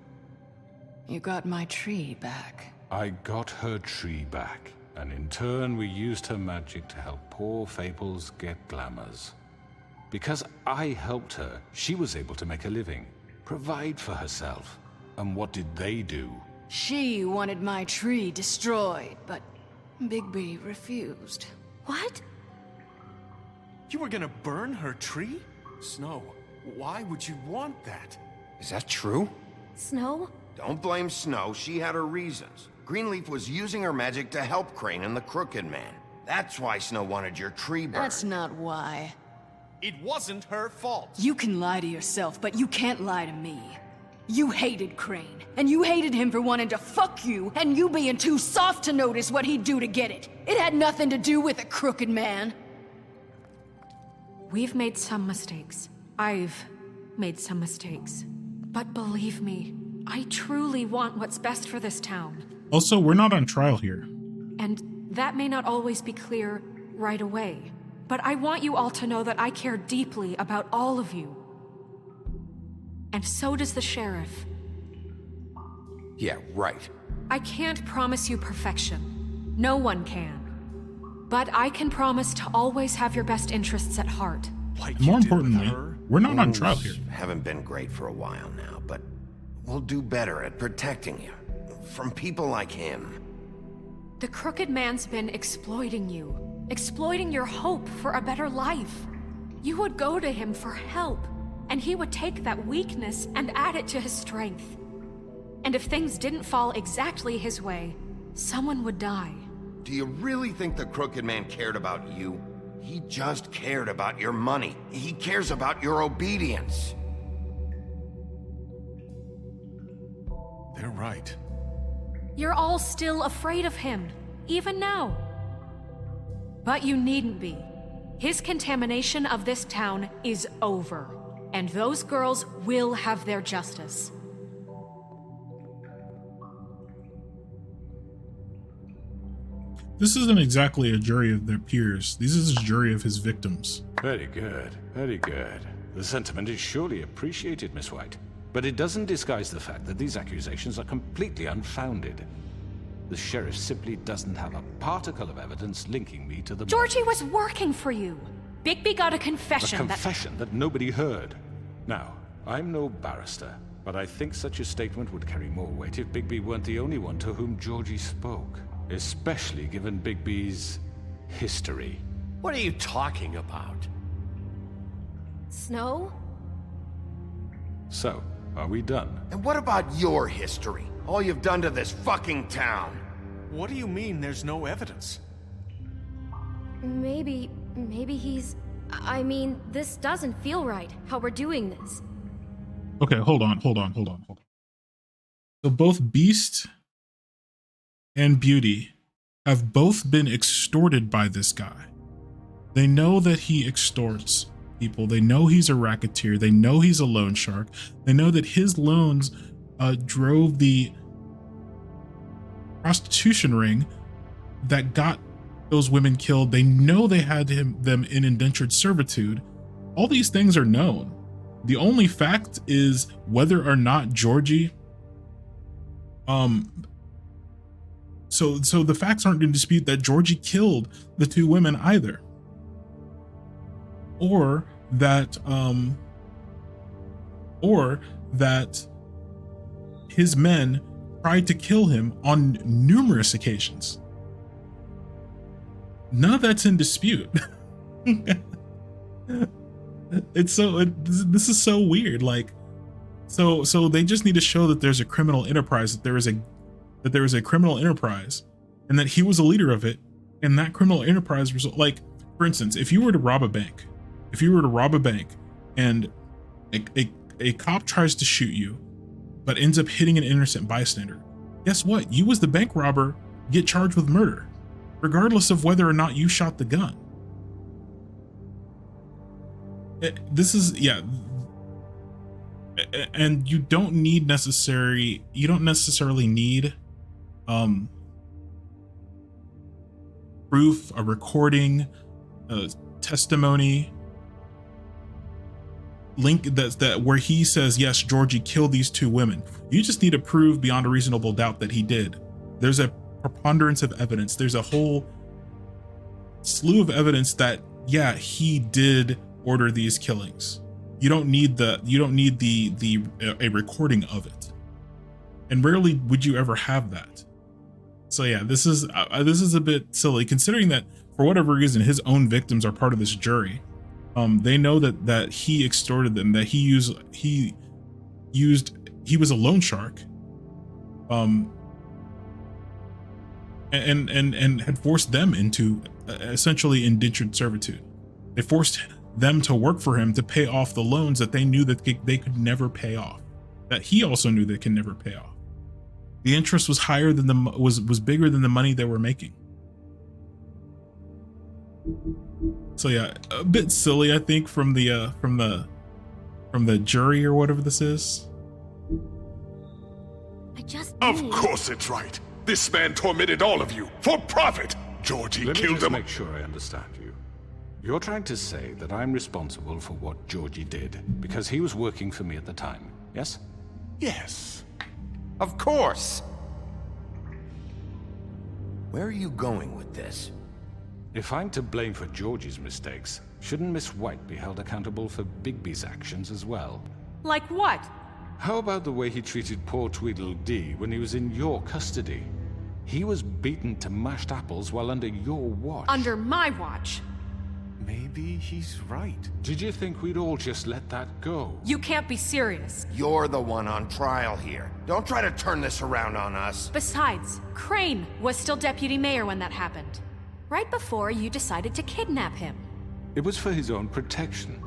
You got my tree back. I got her tree back, and in turn we used her magic to help poor Fables get glamours. Because I helped her, she was able to make a living, provide for herself. And what did they do? She wanted my tree destroyed, but Bigby refused. What? You were gonna burn her tree? Snow, why would you want that? Is that true? Snow? Don't blame Snow, she had her reasons. Greenleaf was using her magic to help Crane and the Crooked Man. That's why Snow wanted your tree burned. That's not why. It wasn't her fault. You can lie to yourself, but you can't lie to me. You hated Crane, and you hated him for wanting to fuck you, and you being too soft to notice what he'd do to get it. It had nothing to do with a Crooked Man. We've made some mistakes. I've made some mistakes. But believe me, I truly want what's best for this town. Also, we're not on trial here. And that may not always be clear right away. But I want you all to know that I care deeply about all of you. And so does the sheriff. Yeah, right. I can't promise you perfection. No one can. But I can promise to always have your best interests at heart. More importantly, we're not on trial here. Haven't been great for a while now, but we'll do better at protecting you. From people like him. The Crooked Man's been exploiting you. Exploiting your hope for a better life. You would go to him for help, and he would take that weakness and add it to his strength. And if things didn't fall exactly his way, someone would die. Do you really think the Crooked Man cared about you? He just cared about your money. He cares about your obedience. They're right. You're all still afraid of him, even now. But you needn't be. His contamination of this town is over, and those girls will have their justice. This isn't exactly a jury of their peers. This is a jury of his victims. Very good, very good. The sentiment is surely appreciated, Miss White. But it doesn't disguise the fact that these accusations are completely unfounded. The sheriff simply doesn't have a particle of evidence linking me to the Georgie was working for you. Bigby got a confession A confession that nobody heard. Now, I'm no barrister, but I think such a statement would carry more weight if Bigby weren't the only one to whom Georgie spoke. Especially given Bigby's history. What are you talking about? Snow? So, are we done? And what about your history? All you've done to this fucking town? What do you mean there's no evidence? Maybe he's... I mean, this doesn't feel right, how we're doing this. Okay, hold on. So both Beast and Beauty have both been extorted by this guy. They know that he extorts people. They know he's a racketeer. They know he's a loan shark. They know that his loans drove the prostitution ring that got those women killed. They know they had them in indentured servitude. All these things are known. The only fact is whether or not Georgie so the facts aren't in dispute that Georgie killed the two women either, or that his men tried to kill him on numerous occasions. None of that's in dispute. This is so weird. Like, so they just need to show that there's a criminal enterprise, that there is a criminal enterprise, and that he was a leader of it. And that criminal enterprise was, like, for instance, if you were to rob a bank, and a cop tries to shoot you, but ends up hitting an innocent bystander, guess what? You as the bank robber get charged with murder, regardless of whether or not you shot the gun. And you don't necessarily need proof, a recording, a testimony link that where he says, yes, Georgie killed these two women. You just need to prove beyond a reasonable doubt that he did. There's a preponderance of evidence. There's a whole slew of evidence that, yeah, he did order these killings. You don't need a recording of it, and rarely would you ever have that. So yeah, this is a bit silly, considering that for whatever reason his own victims are part of this jury. They know that he extorted them, that he was a loan shark, and had forced them into essentially indentured servitude. They forced them to work for him to pay off the loans that they knew that they could never pay off, that he also knew they can never pay off. The interest was higher than was bigger than the money they were making. So yeah, a bit silly, I think, from the jury or whatever this is. Of course it's right. This man tormented all of you for profit. Georgie killed them. Make sure I understand you. You're trying to say that I'm responsible for what Georgie did because he was working for me at the time, yes? Yes. Of course. Where are you going with this? If I'm to blame for Georgie's mistakes, shouldn't Miss White be held accountable for Bigby's actions as well? Like what? How about the way he treated poor Tweedledee when he was in your custody? He was beaten to mashed apples while under your watch. Under my watch? Maybe he's right. Did you think we'd all just let that go? You can't be serious. You're the one on trial here. Don't try to turn this around on us. Besides, Crane was still deputy mayor when that happened. Right before you decided to kidnap him. It was for his own protection.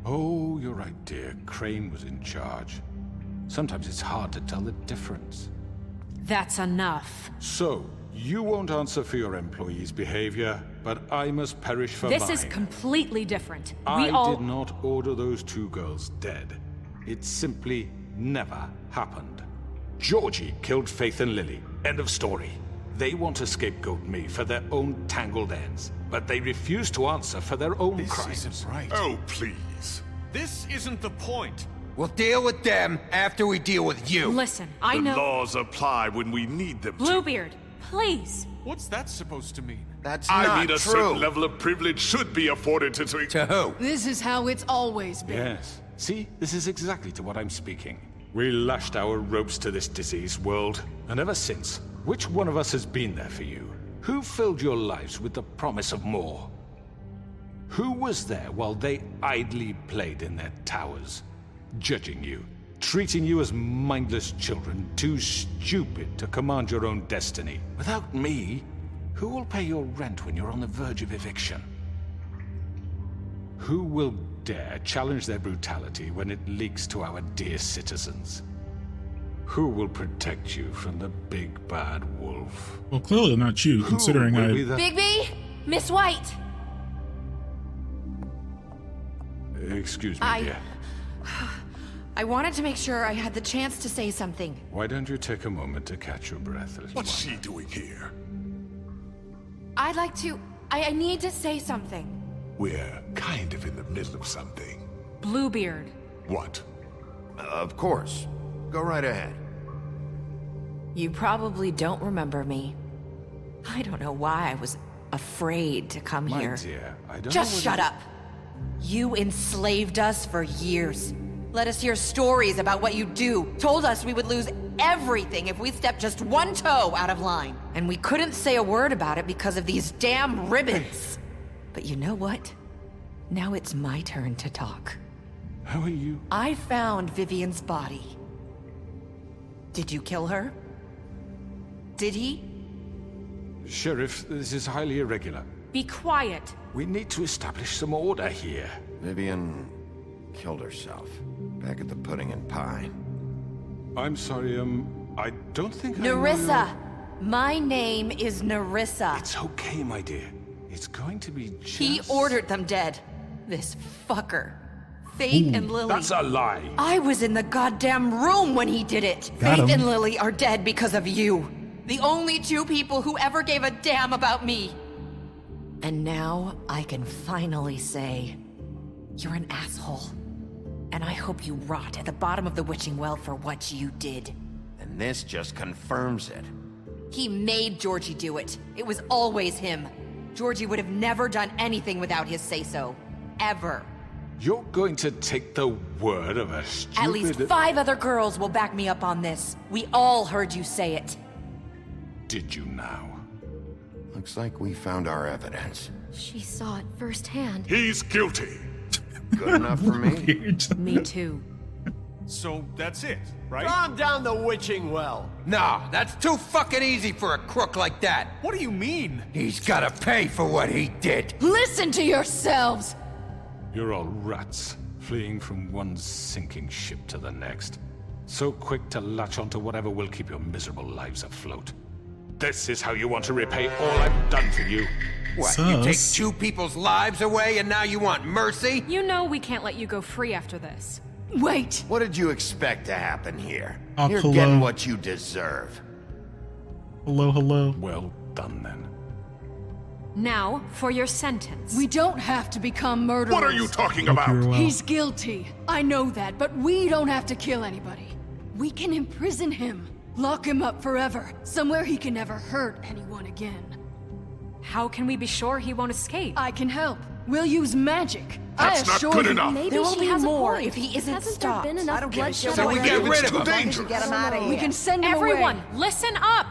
Oh, you're right, dear. Crane was in charge. Sometimes it's hard to tell the difference. That's enough. So, you won't answer for your employees' behavior, but I must perish for mine. This is completely different. I did not order those two girls dead. It simply never happened. Georgie killed Faith and Lily. End of story. They want to scapegoat me for their own tangled ends, but they refuse to answer for their own crimes. This isn't right. Oh, please. This isn't the point. We'll deal with them after we deal with you. Listen, I know... The laws apply when we need them to. Bluebeard, please. What's that supposed to mean? That's I not mean, a true. certain level of privilege should be afforded to... To who? This is how it's always been. Yes. See, this is exactly to what I'm speaking. We lashed our ropes to this diseased world, and ever since, which one of us has been there for you? Who filled your lives with the promise of more? Who was there while they idly played in their towers, judging you, treating you as mindless children, too stupid to command your own destiny. Without me, who will pay your rent when you're on the verge of eviction? Who will dare challenge their brutality when it leaks to our dear citizens? Who will protect you from the big bad wolf? Well, clearly not you, considering I... Bigby? Miss White! Excuse me, dear. I wanted to make sure I had the chance to say something. Why don't you take a moment to catch your breath, little What's she doing here? I'd like to... I need to say something. We're kind of in the middle of something. Bluebeard. What? Of course. Go right ahead. You probably don't remember me. I don't know why I was afraid to come My here. dear, I don't Just know shut whether- up. You enslaved us for years. Let us hear stories about what you do. Told us we would lose everything if we stepped just one toe out of line. And we couldn't say a word about it because of these damn ribbons. But you know what? Now it's my turn to talk. How are you? I found Vivian's body. Did you kill her? Did he? Sheriff, this is highly irregular. Be quiet. We need to establish some order here. Vivian killed herself back at the Pudding and Pie. I'm sorry, I don't think I know Nerissa! your- My name is Nerissa. It's okay, my dear. It's going to be just... He ordered them dead. This fucker. Faith and Lily. That's a lie. I was in the goddamn room when he did it. Got Faith him. and Lily are dead because of you. The only two people who ever gave a damn about me. And now I can finally say, you're an asshole. And I hope you rot at the bottom of the witching well for what you did. And this just confirms it. He made Georgie do it. It was always him. Georgie would have never done anything without his say-so. Ever. You're going to take the word of a stupid... At least 5 other girls will back me up on this. We all heard you say it. Did you now? Looks like we found our evidence. She saw it firsthand. He's guilty. Good enough for me. Me too. So that's it, right? Calm down the witching well. No, that's too fucking easy for a crook like that. What do you mean? He's gotta pay for what he did. Listen to yourselves! You're all rats, fleeing from one sinking ship to the next. So quick to latch onto whatever will keep your miserable lives afloat. This is how you want to repay all I've done for you. What, you take 2 people's lives away and now you want mercy? You know we can't let you go free after this. Wait! What did you expect to happen here? Oh, You're hello. getting what you deserve. Hello. Well done, then. Now, for your sentence. We don't have to become murderers. What are you talking about? He's guilty. I know that, but we don't have to kill anybody. We can imprison him. Lock him up forever. Somewhere he can never hurt anyone again. How can we be sure he won't escape? I can help. We'll use magic. That's I not assure good you. enough. There will she be has a more point. if he isn't Hasn't stopped. there been enough I don't give a bloodshed shit. So we already? get rid of him. Why don't you Dangerous. get him out of here? We can send him Everyone, away. listen up!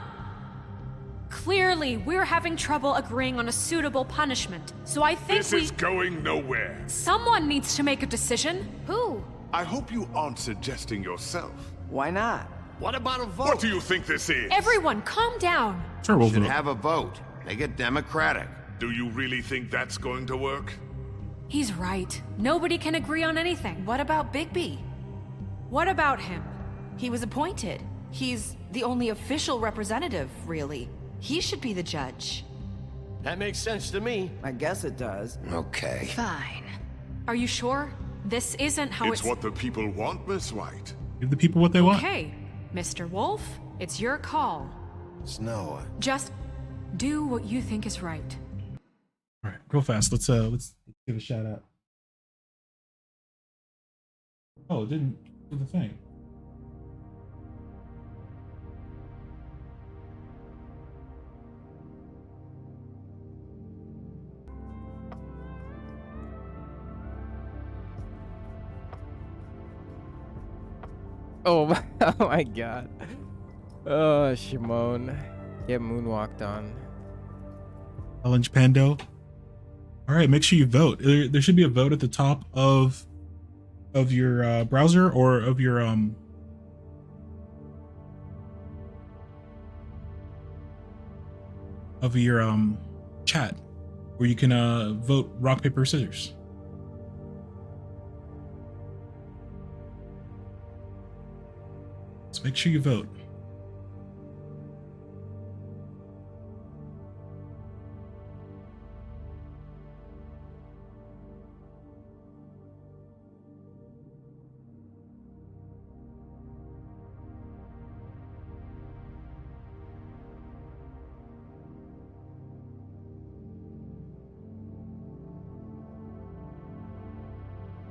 Clearly, we're having trouble agreeing on a suitable punishment, so I think This is going nowhere. someone needs to make a decision. Who? I hope you aren't suggesting yourself. Why not? What about a vote? What do you think this is? Everyone, calm down. Sure, we'll Should vote. have a vote. Make it democratic. Do you really think that's going to work? He's right. Nobody can agree on anything. What about Bigby? What about him? He was appointed. He's the only official representative, really. He should be the judge. That makes sense to me. I guess it does. Okay. Fine. Are you sure? This isn't how It's what the people want, Miss White. Give the people what they want. Okay, Mr. Wolf, it's your call. Snow. Just do what you think is right. All right, real fast. Let's give a shout out. Oh, it didn't do the thing. Oh my, oh my god. Oh, Shimon. Get moonwalked on. Challenge Pando. All right, make sure you vote. There should be a vote at the top of your browser or of your of your chat where you can vote rock, paper, scissors. So make sure you vote.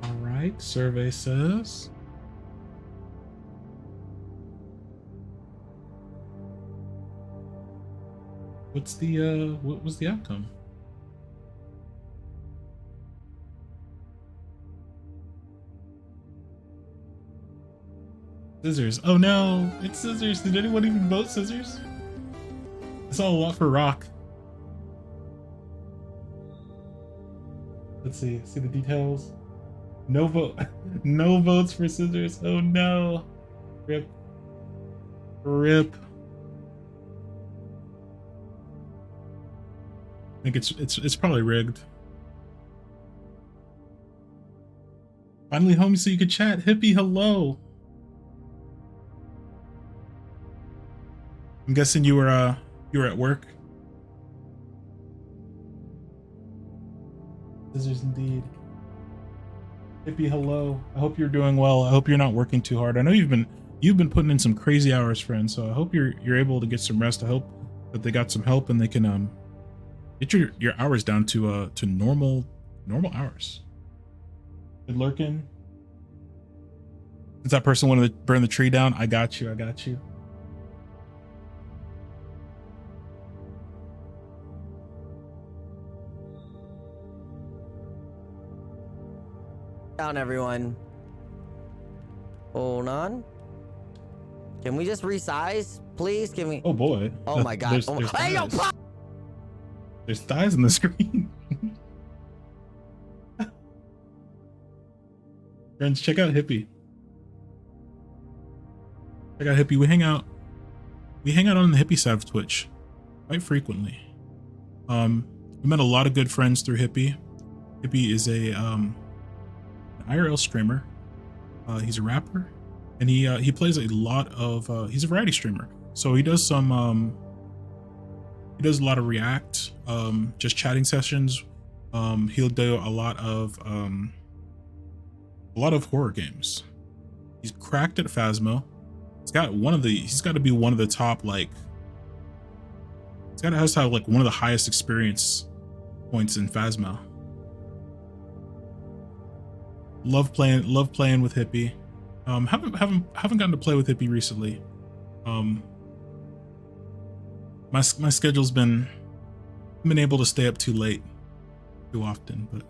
All right, survey says. What's the what was the outcome? Scissors. Oh no, it's scissors. Did anyone even vote scissors? It's all a lot for rock. Let's see the details. No vote, no votes for scissors. Oh no, rip, rip. I think it's probably rigged. Finally home so you could chat. Hippie, hello. I'm guessing you were at work. Scissors indeed. Hippie, hello. I hope you're doing well. I hope you're not working too hard. I know you've been putting in some crazy hours, friend. So I hope you're able to get some rest. I hope that they got some help and they can get your hours down to normal hours. Good lurking. Since that person wanted to burn the tree down, I got you. Down, everyone. Hold on. Can we just resize, please? Can we? Oh boy. Oh my god. There's Hey, yo, thighs. There's thighs on the screen. Friends, check out Hippie. Check out Hippie. We hang out on the Hippie side of Twitch quite frequently. We met a lot of good friends through Hippie. Hippie is a an IRL streamer. He's a rapper, and he plays a lot of he's a variety streamer. So he does some he does a lot of React, just chatting sessions. He'll do a lot of horror games. He's cracked at Phasmo. He's got to be one of the top, like, he's got to have like one of the highest experience points in Phasmo. Love playing with Hippie. Haven't gotten to play with Hippie recently. My schedule's been able to stay up too late too often, but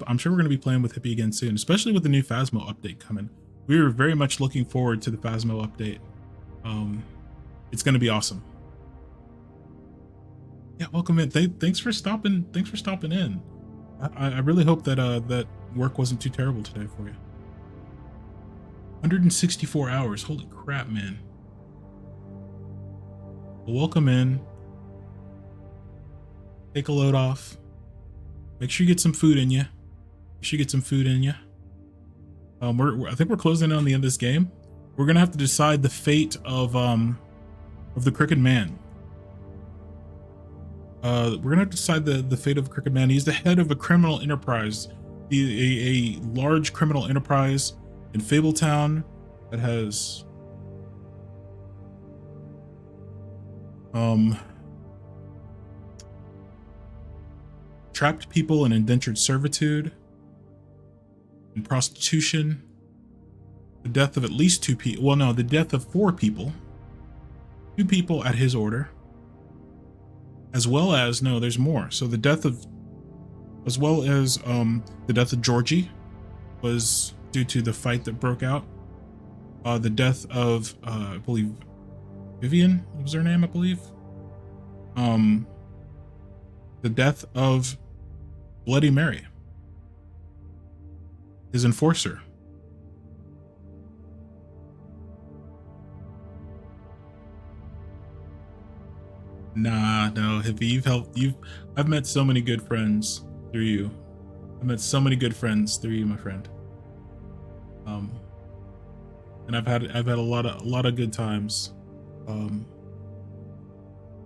I'm sure we're gonna be playing with Hippie again soon, especially with the new Phasmo update coming. We were very much looking forward to the Phasmo update. It's gonna be awesome. Yeah, welcome in. Thanks for stopping in. I really hope that that work wasn't too terrible today for you. 164 hours. Holy crap, man. Well, welcome in. Take a load off. Make sure you get some food in you. I think we're closing in on the end of this game. We're gonna have to decide the fate of the Crooked Man. We're gonna have to decide the fate of Crooked Man. He's the head of a criminal enterprise, a large criminal enterprise in Fabletown that has trapped people in indentured servitude and prostitution, the death of at least 2 people. Well, no, the death of 4 people, 2 people at his order, as well as, no, there's more. So the death of, as well as the death of Georgie was due to the fight that broke out. The death of, I believe, Vivian was her name, I believe. The death of Bloody Mary, his enforcer. Nah, no, Hippie, I've met so many good friends through you. I've met so many good friends through you, my friend. And I've had a lot of good times,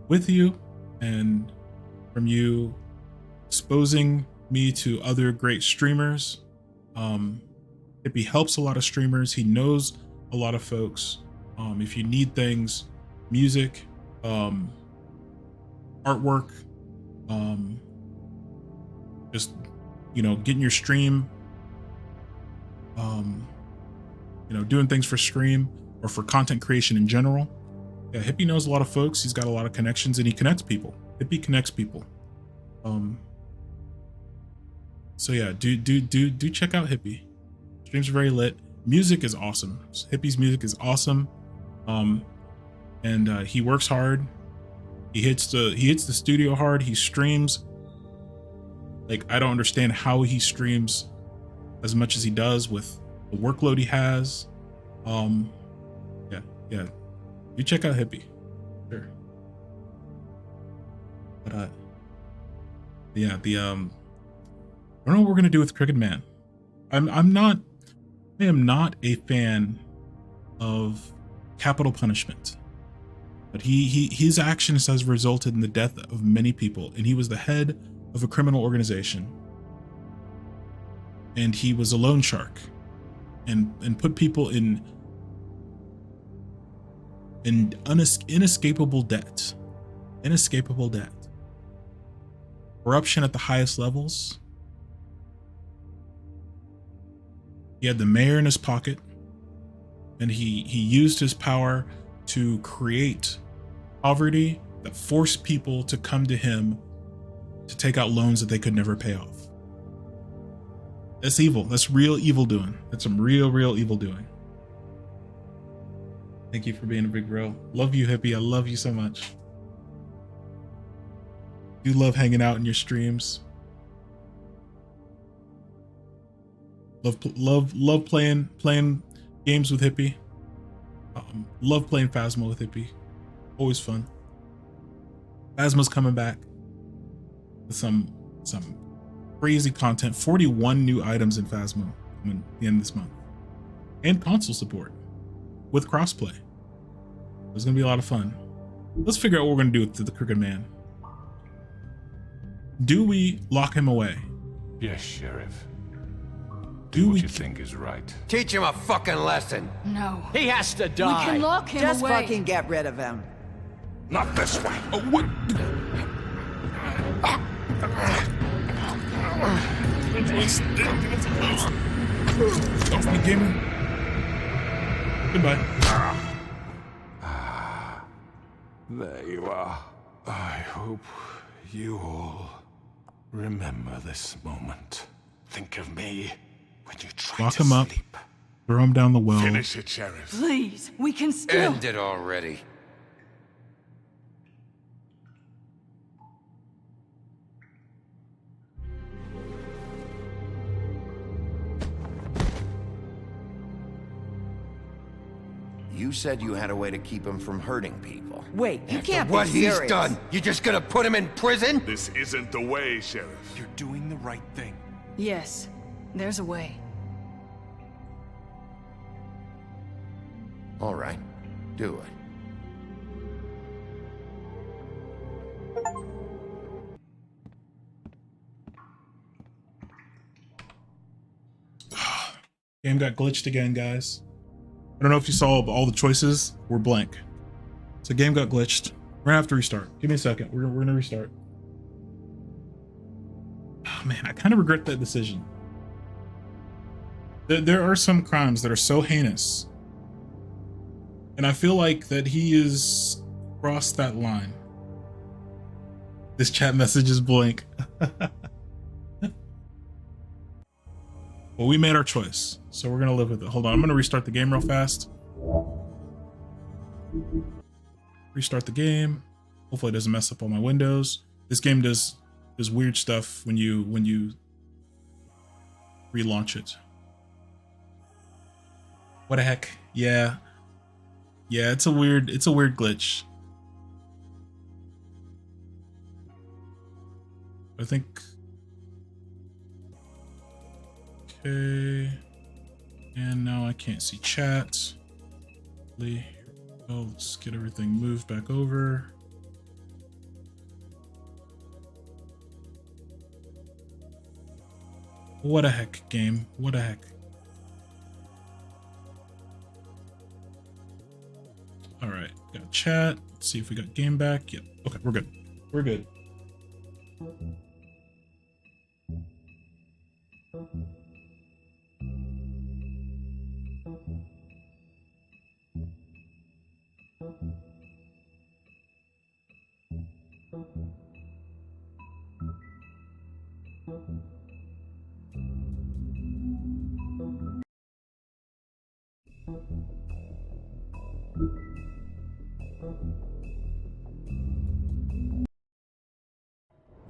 with you, and from you exposing me to other great streamers. Hippie helps a lot of streamers. He knows a lot of folks. If you need things, music, artwork, just, you know, getting your stream, you know, doing things for stream or for content creation in general. Yeah, Hippie knows a lot of folks. He's got a lot of connections and he connects people. Hippie connects people. So yeah, do check out Hippie. Streams are very lit. Music is awesome. Hippie's music is awesome. And he works hard. He hits the studio hard. He streams. Like, I don't understand how he streams as much as he does with the workload he has. Yeah. You check out Hippie. Sure. But yeah, I don't know what we're gonna do with Crooked Man. I am not a fan of capital punishment. But his actions has resulted in the death of many people, and he was the head of a criminal organization. And he was a loan shark and put people in inescapable debt. Inescapable debt. Corruption at the highest levels. He had the mayor in his pocket, and he used his power to create poverty that forced people to come to him to take out loans that they could never pay off. That's evil. That's real evil doing. That's some real evil doing. Thank you for being a big bro. Love you, Hippie. I love you so much. You love hanging out in your streams. Love playing games with Hippie. Love playing Phasma with Hippie. Always fun. Phasma's coming back with some crazy content. 41 new items in Phasma coming at the end of this month. And console support with crossplay. It's gonna be a lot of fun. Let's figure out what we're gonna do with the Crooked Man. Do we lock him away? Yes, Sheriff. Do what you think is right. Teach him a fucking lesson. No. He has to die. We can lock him Just away. fucking get rid of him. Not this way. Oh, what? Goodbye. There you are. I hope you all remember this moment. Think of me when you try Lock to him up. sleep. Throw him down the well. Finish it, Sheriff. Please, we can still. End it already. You said you had a way to keep him from hurting people. Wait, you After can't what be he's serious. done, you just gonna put him in prison? This isn't the way, Sheriff. You're doing the right thing. Yes, there's a way. All right, do it. Game got glitched again, guys. I don't know if you saw, but all the choices were blank. So game got glitched. We're gonna have to restart. Give me a second. We're gonna restart. Oh man, I kind of regret that decision. There are some crimes that are so heinous, and I feel like that he is crossed that line. This chat message is blank. Well, we made our choice, so we're gonna live with it. Hold on, I'm gonna restart the game real fast. Restart the game. Hopefully it doesn't mess up all my windows. This game does weird stuff when you relaunch it. What the heck? Yeah, it's a weird glitch. I think. Okay. And now I can't see chat. Here we go. Let's get everything moved back over. What a heck, game. What a heck. All right, got chat. Let's see if we got game back. Yep. Okay, we're good. We're good.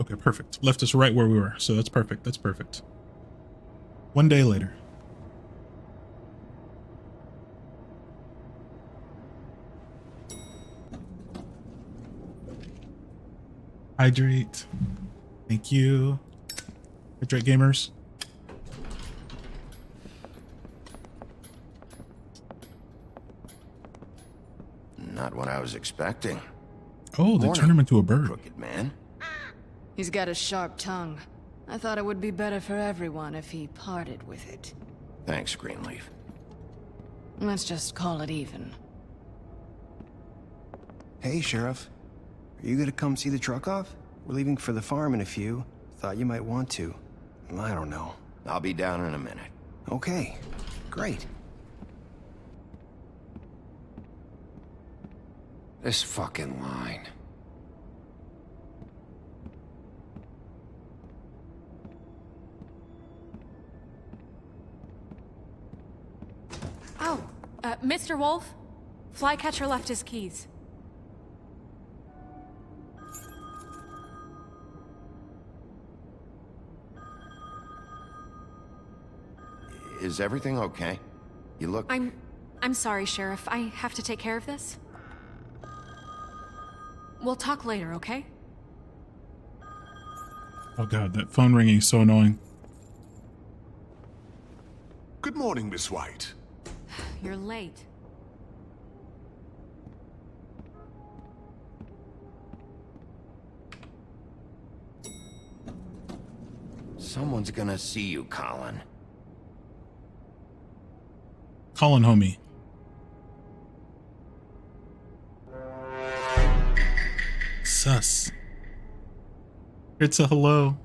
Okay, perfect. Left us right where we were, so that's perfect. That's perfect. 1 day later. Hydrate. Thank you. Hydrate, gamers. Not what I was expecting. Oh, they turned him into a bird. Crooked man. He's got a sharp tongue. I thought it would be better for everyone if he parted with it. Thanks, Greenleaf. Let's just call it even. Hey, Sheriff. Are you gonna come see the truck off? We're leaving for the farm in a few. Thought you might want to. I don't know. I'll be down in a minute. Okay, great. This fucking line. Oh, Mr. Wolf? Flycatcher left his keys. Is everything okay? You look... I'm sorry, Sheriff. I have to take care of this. We'll talk later, okay? Oh god, that phone ringing is so annoying. Good morning, Miss White. You're late. Someone's gonna see you, Colin. Colin, homie. Sus. It's a hello.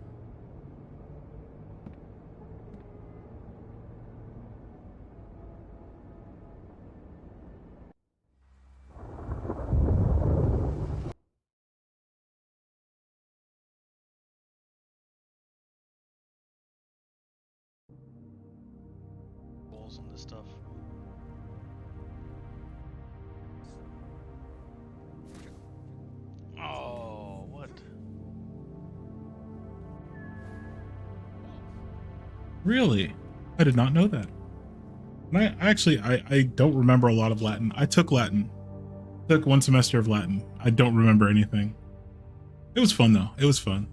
Balls on this stuff. Oh, what? Really? I did not know that. And I don't remember a lot of Latin. I took Latin. Took 1 semester of Latin. I don't remember anything. It was fun though. It was fun.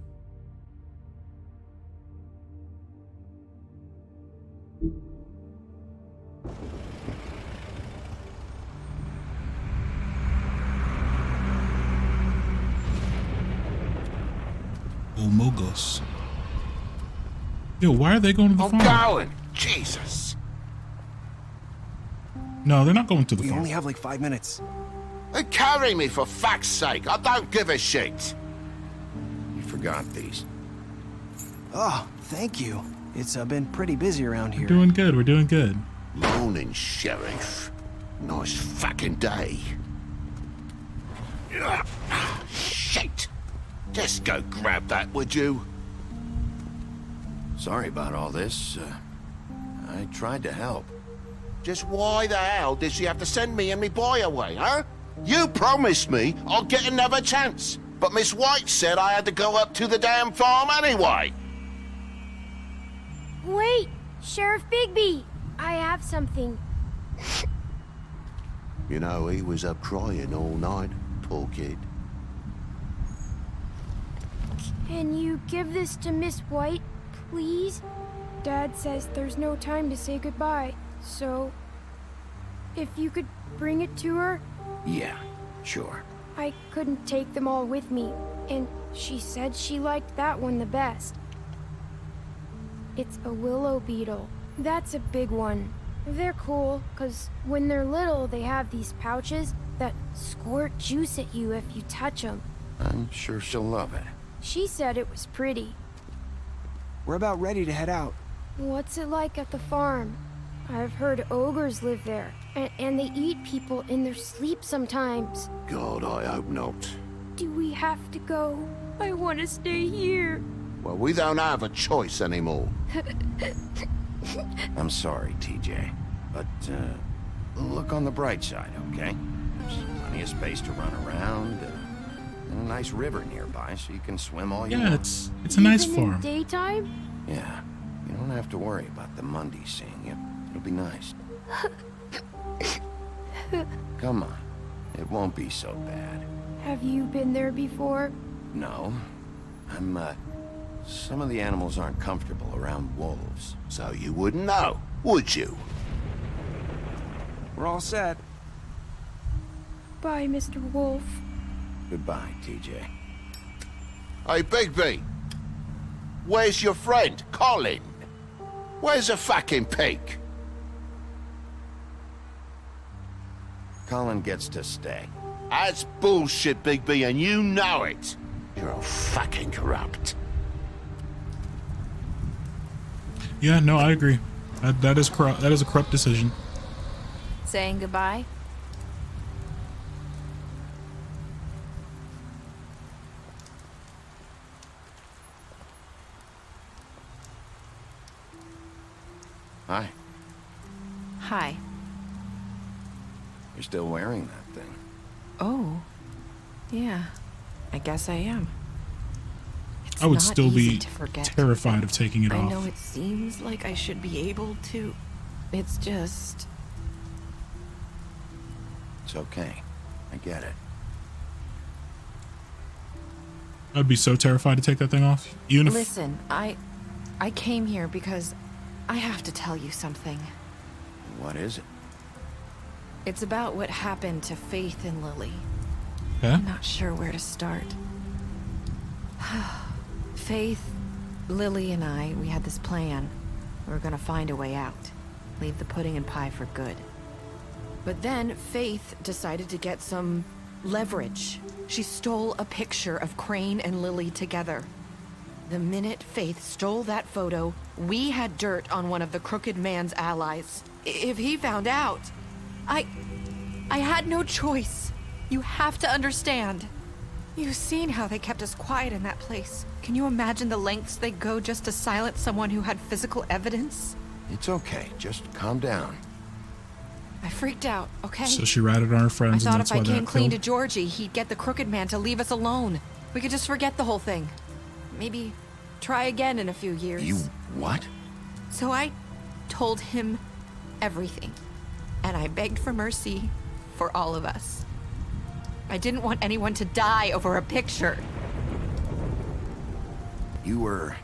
Omogos. Yo, why are they going to the farm? I'm going! Jesus! No, they're not going to the We farm. only have like 5 minutes. Carry me, for fuck's sake! I don't give a shit! You forgot these. Oh, thank you. It's been pretty busy around here. We're doing good. We're doing good. Morning, Sheriff. Nice fucking day. Shit! Just go grab that, would you? Sorry about all this. I tried to help. Just why the hell did she have to send me and me boy away, huh? You promised me I'll get another chance, but Miss White said I had to go up to the damn farm anyway. Wait, Sheriff Bigby, I have something. You know, he was up crying all night, poor kid. Can you give this to Miss White, please? Dad says there's no time to say goodbye, so if you could bring it to her. Yeah, sure. I couldn't take them all with me, and she said she liked that one the best. It's a willow beetle. That's a big one. They're cool, 'cause when they're little, they have these pouches that squirt juice at you if you touch them. I'm sure she'll love it. She said it was pretty. We're about ready to head out. What's it like at the farm? I've heard ogres live there, and they eat people in their sleep sometimes. God, I hope not. Do we have to go? I want to stay here. Well, we don't have a choice anymore. I'm sorry, TJ, but look on the bright side, okay? There's plenty of space to run around, and a nice river nearby, so you can swim all you want. Yeah, it's a nice Even in farm. daytime? Yeah, you don't have to worry about the Mundies seeing you. It'll be nice. Come on, it won't be so bad. Have you been there before? No, some of the animals aren't comfortable around wolves. So you wouldn't know, would you? We're all set. Bye, Mr. Wolf. Goodbye, TJ. Hey, Bigby. Where's your friend, Colin? Where's the fucking pig? Colin gets to stay. That's bullshit, Bigby, and you know it. You're all fucking corrupt. Yeah, no, I agree. That is corrupt. That is a corrupt decision. Saying goodbye? Hi. Hi. You're still wearing that thing. Oh. Yeah. I guess I am. I would not still easy be to forget. terrified of taking it I off. know it seems like I should be able to. It's just... It's okay. I get it. I'd be so terrified to take that thing off. Even if Listen, I came here because I have to tell you something. What is it? It's about what happened to Faith and Lily. Okay. I'm not sure where to start. Faith, Lily, and I, we had this plan. We were gonna find a way out. Leave the pudding and pie for good. But then Faith decided to get some leverage. She stole a picture of Crane and Lily together. The minute Faith stole that photo, we had dirt on one of the Crooked Man's allies. If he found out, I had no choice. You have to understand. You've seen how they kept us quiet in that place. Can you imagine the lengths they'd go just to silence someone who had physical evidence? It's okay. Just calm down. I freaked out, okay? so she ratted on her I friends, and thought that's if I why came that clean killed. to Georgie, he'd get the Crooked Man to leave us alone. We could just forget the whole thing. Maybe try again in a few years. You what? So I told him everything. And I begged for mercy for all of us. I didn't want anyone to die over a picture. You were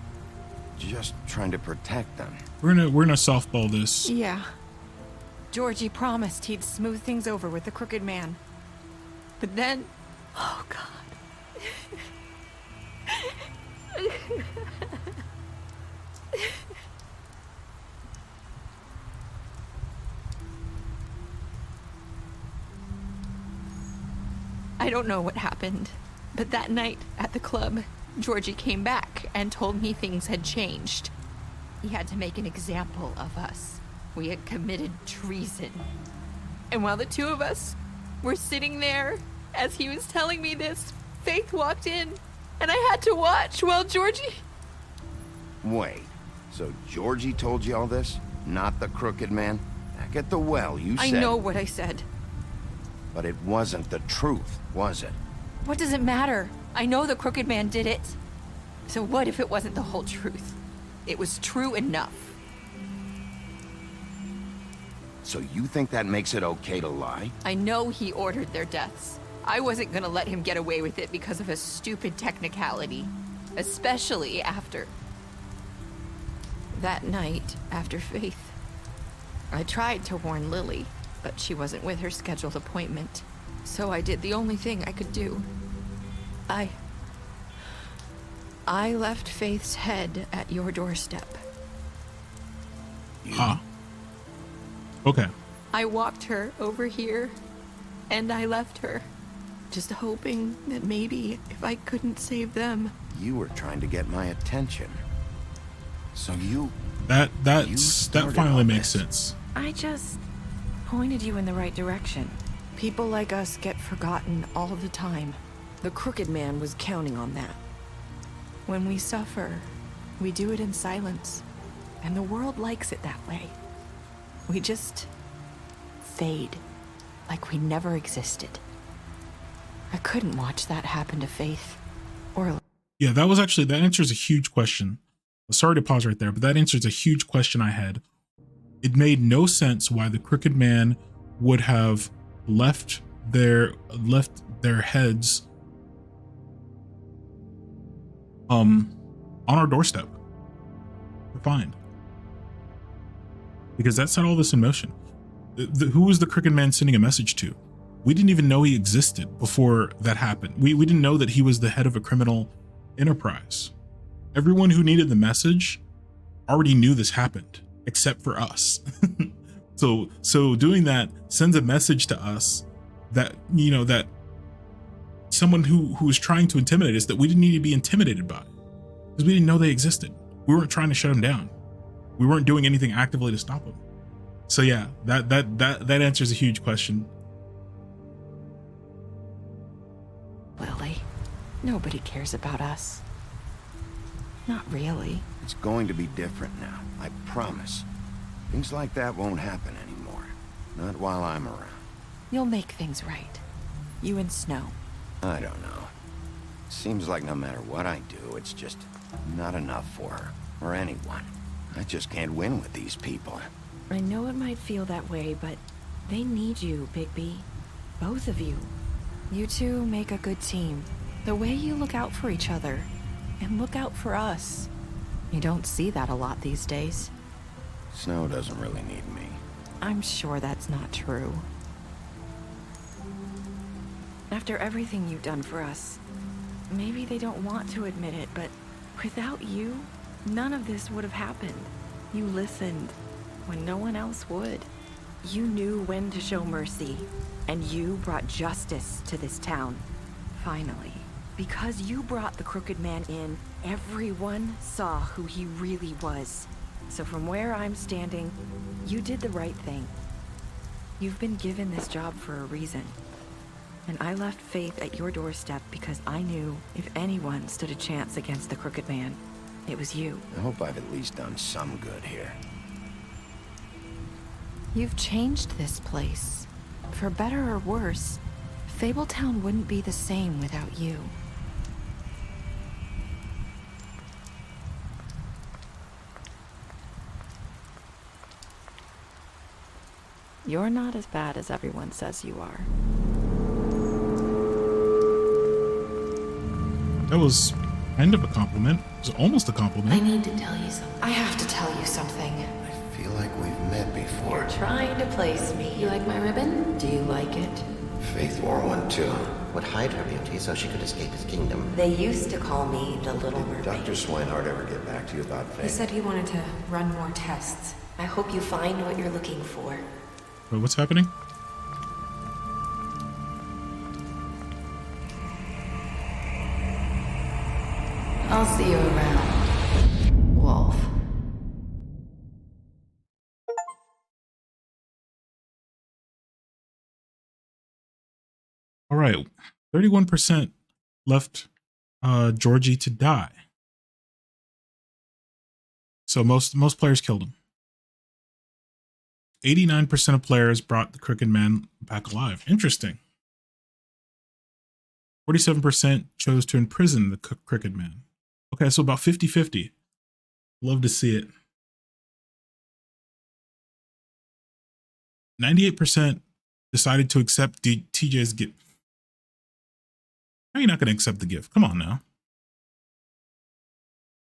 just trying to protect them. We're gonna softball this. Yeah. Georgie promised he'd smooth things over with the Crooked Man. But then... Oh, God. I don't know what happened, but that night at the club, Georgie came back and told me things had changed. He had to make an example of us. We had committed treason. And while the two of us were sitting there, as he was telling me this, Faith walked in, and I had to watch while Georgie... Wait, so Georgie told you all this? Not the Crooked Man? Back at the well, you said... I know what I said. But it wasn't the truth, was it? What does it matter? I know the Crooked Man did it. So what if it wasn't the whole truth? It was true enough. So you think that makes it okay to lie? I know he ordered their deaths. I wasn't gonna let him get away with it because of a stupid technicality. Especially after that night after Faith. I tried to warn Lily, but she wasn't with her scheduled appointment. So I did the only thing I could do. I left Faith's head at your doorstep. Ah. Okay. I walked her over here, and I left her, just hoping that maybe if I couldn't save them. You were trying to get my attention. So you That started finally all makes this. sense. I just pointed you in the right direction. People like us get forgotten all the time. The Crooked Man was counting on that. When we suffer, we do it in silence, and the world likes it that way. We just fade, like we never existed. I couldn't watch that happen to Faith, or... Yeah, that answers a huge question. Sorry to pause right there, but that answers a huge question I had. It made no sense why the Crooked Man would have left their heads on our doorstep to find, because that set all this in motion. Who was the Crooked Man sending a message to? We didn't even know he existed before that happened. We didn't know that he was the head of a criminal enterprise. Everyone who needed the message already knew this happened, except for us. So doing that sends a message to us that, you know, that someone who was trying to intimidate us, that we didn't need to be intimidated by, because we didn't know they existed. We weren't trying to shut them down. We weren't doing anything actively to stop them. So yeah, that answers a huge question. Lily, nobody cares about us. Not really. It's going to be different now, I promise. Things like that won't happen anymore. Not while I'm around. You'll make things right. You and Snow. I don't know. Seems like no matter what I do, it's just not enough for her, or anyone. I just can't win with these people. I know it might feel that way, but they need you, Bigby. Both of you. You two make a good team. The way you look out for each other, and look out for us. You don't see that a lot these days. Snow doesn't really need me. I'm sure that's not true. After everything you've done for us, maybe they don't want to admit it, but without you, none of this would have happened. You listened when no one else would. You knew when to show mercy, and you brought justice to this town. Finally. Because you brought the Crooked Man in, everyone saw who he really was. So from where I'm standing, you did the right thing. You've been given this job for a reason. And I left Faith at your doorstep because I knew if anyone stood a chance against the Crooked Man, it was you. I hope I've at least done some good here. You've changed this place. For better or worse, Fabletown wouldn't be the same without you. You're not as bad as everyone says you are. That was kind of a compliment. It was almost a compliment. I need to tell you something. I have to tell you something. I feel like we've met before. You're trying to place me. You like my ribbon? Do you like it? Faith wore one too. Would hide her beauty so she could escape his kingdom. They used to call me the Little Mermaid. Dr. Swinehart ever get back to you about Faith? He said he wanted to run more tests. I hope you find what you're looking for. Wait, what's happening? I'll see you around, Wolf. All right, 31% left Georgie to die. So most players killed him. 89% of players brought the Crooked Man back alive. Interesting. 47% chose to imprison the Crooked Man. Okay, so about 50-50. Love to see it. 98% decided to accept TJ's gift. How are you not going to accept the gift? Come on now.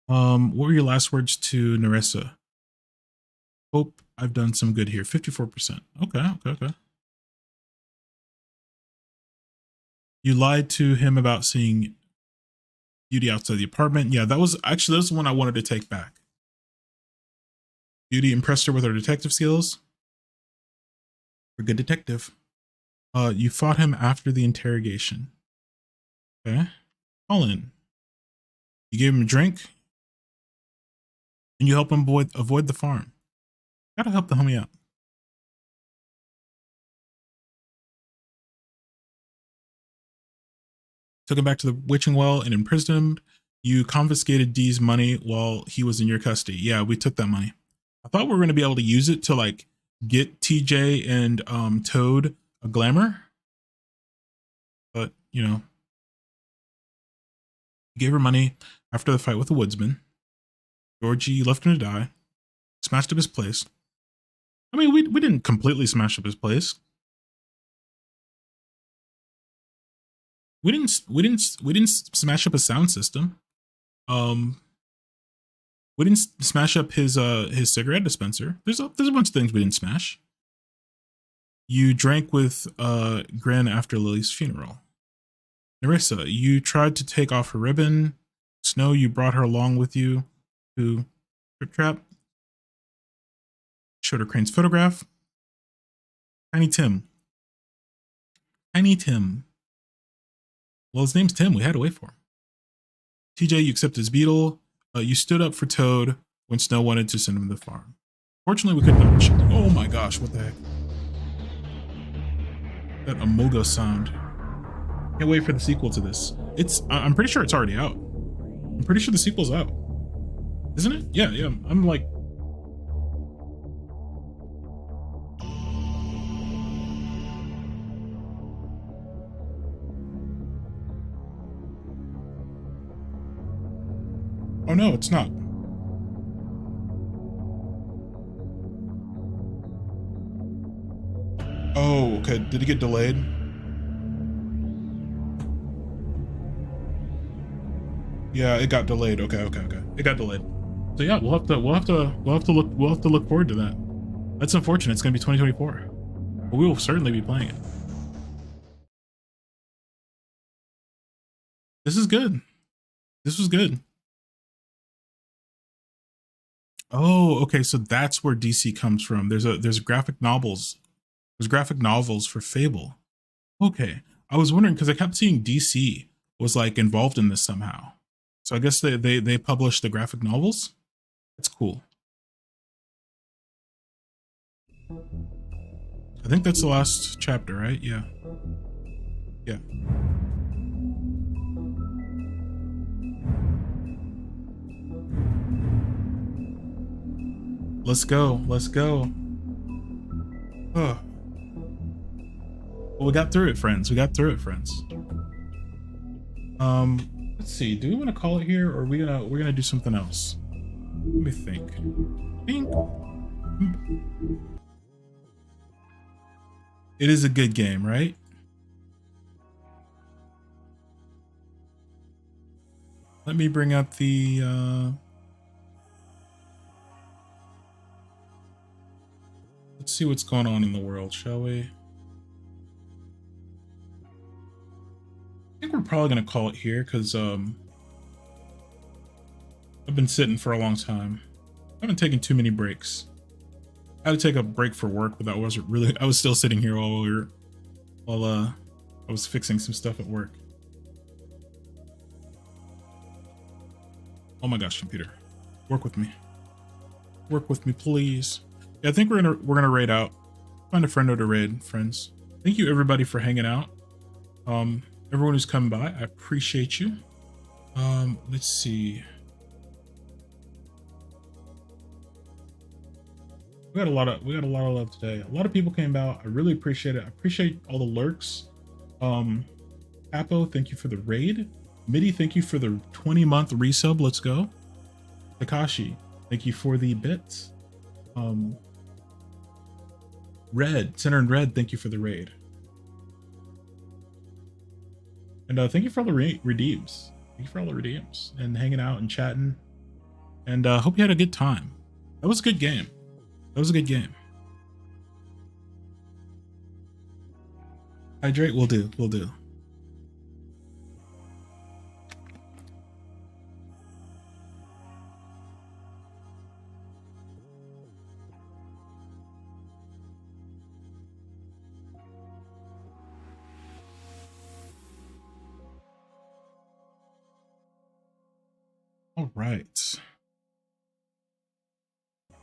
What were your last words to Nerissa? Hope I've done some good here. 54%. Okay. You lied to him about seeing Beauty outside the apartment. Yeah, that was the one I wanted to take back. Beauty impressed her with her detective skills. You're a good detective. You fought him after the interrogation. Okay. Colin. You gave him a drink. And you help him avoid the farm. Gotta help the homie out. Took him back to the witching well and imprisoned him. You confiscated Dee's money while he was in your custody. Yeah, we took that money. I thought we were going to be able to use it to like get TJ and Toad a glamour. But, you know, you gave her money after the fight with the woodsman. Georgie left him to die. Smashed up his place. I mean, we didn't completely smash up his place. We didn't smash up a sound system. We didn't smash up his cigarette dispenser. There's a bunch of things we didn't smash. You drank with Gren after Lily's funeral. Nerissa, you tried to take off her ribbon. Snow, you brought her along with you to Trip Trap. Showed her Crane's photograph. Tiny Tim. Well, his name's Tim. We had to wait for him. TJ, you accepted his beetle. You stood up for Toad when Snow wanted to send him to the farm. Fortunately, we couldn't. Oh my gosh, what the heck? That Amoga sound. Can't wait for the sequel to this. I'm pretty sure it's already out. I'm pretty sure the sequel's out. Isn't it? Yeah. I'm like... Oh no, it's not. Oh, okay. Did it get delayed? Yeah, it got delayed. Okay. It got delayed. So yeah, we'll have to look forward to that. That's unfortunate. It's gonna be 2024, but we will certainly be playing it. This is good. This was good. Oh, okay. So that's where DC comes from. There's graphic novels. There's graphic novels for Fable. Okay. I was wondering because I kept seeing DC was like involved in this somehow. So I guess they published the graphic novels. That's cool. I think that's the last chapter, right? Yeah. Yeah. Let's go. Oh. Well, we got through it, friends. Let's see. Do we want to call it here, or we're gonna do something else? Let me think. It is a good game, right? Let me bring up the let's see what's going on in the world, shall we? I think we're probably gonna call it here because I've been sitting for a long time. I haven't taken too many breaks. I had to take a break for work, but that wasn't really. I was still sitting here while I was fixing some stuff at work. Oh my gosh, computer, work with me, please. Yeah, I think we're gonna raid out. Find a friendo to raid, friends. Thank you everybody for hanging out. Everyone who's come by, I appreciate you. Let's see. We got a lot of love today. A lot of people came out. I really appreciate it. I appreciate all the lurks. Apo, thank you for the raid. Midi, thank you for the 20-month resub. Let's go. Takashi, thank you for the bits. Red, Center and Red, thank you for the raid. And thank you for all the redeems. Thank you for all the redeems and hanging out and chatting. And hope you had a good time. That was a good game. That was a good game. Hydrate, will do, will do. All right.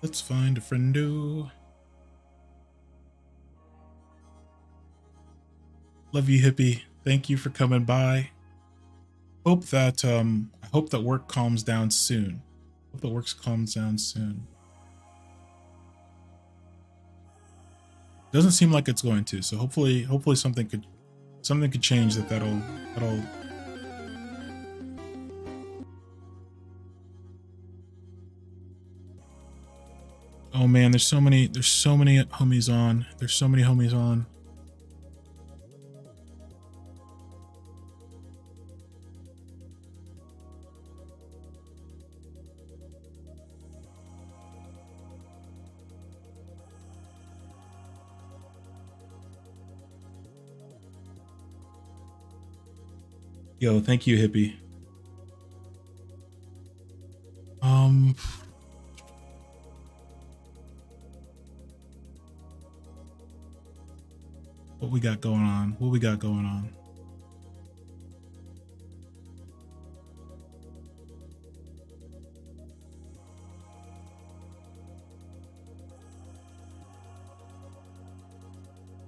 Let's find a friendo. Love you, hippie. Thank you for coming by. Hope that I hope that work calms down soon. Hope that work calms down soon. Doesn't seem like it's going to. So hopefully something could change that'll. Oh man, there's so many homies on. There's so many homies on. Yo, thank you, hippie. What we got going on? What we got going on?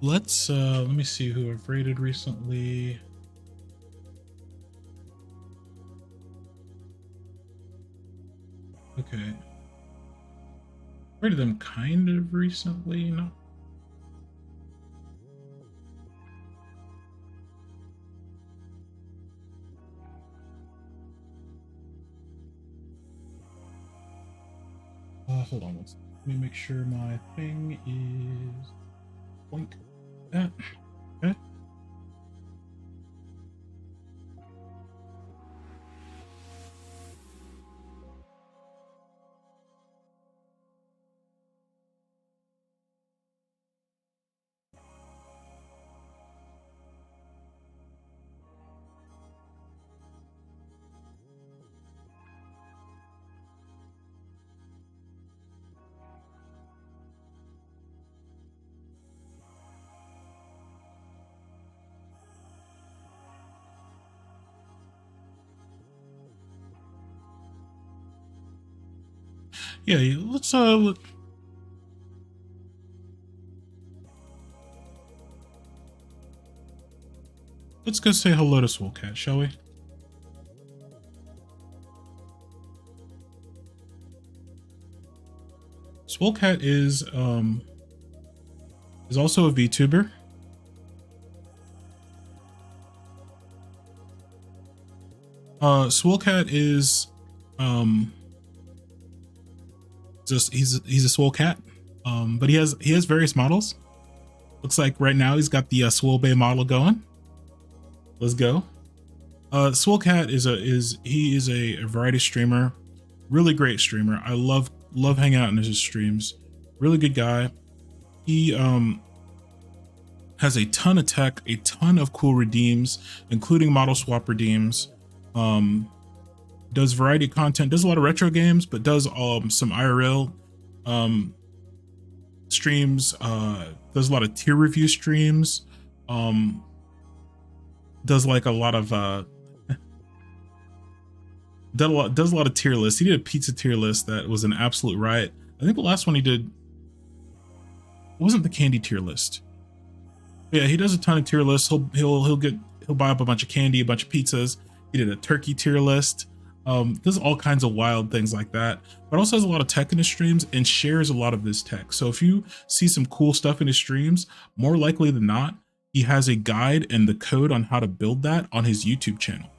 Let's let me see who I've rated recently. Okay. Rated them kind of recently, no? Hold on, let me make sure my thing is boink. That okay. Yeah, let's go say hello to Swolecat, shall we? Swolecat is also a VTuber. Swolecat is just he's a swole cat, but he has various models. Looks like right now he's got the Swole Bay model going. Let's go. Swolecat is a variety streamer, really great streamer. I love hanging out in his streams. Really good guy. He has a ton of tech, a ton of cool redeems, including model swap redeems. Does variety content, does a lot of retro games, but does some IRL streams, does a lot of tier review streams, does like a lot of does a lot of tier lists. He did a pizza tier list that was an absolute riot. I think the last one he did wasn't the candy tier list. But yeah, he does a ton of tier lists. He'll buy up a bunch of candy, a bunch of pizzas. He did a turkey tier list. Does all kinds of wild things like that, but also has a lot of tech in his streams and shares a lot of this tech. So if you see some cool stuff in his streams, more likely than not, he has a guide and the code on how to build that on his YouTube channel.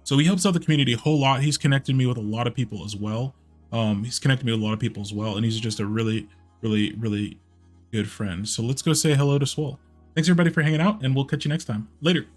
So he helps out the community a whole lot. He's connected me with a lot of people as well. And he's just a really, really, really good friend. So let's go say hello to Swole. Thanks everybody for hanging out, and we'll catch you next time. Later.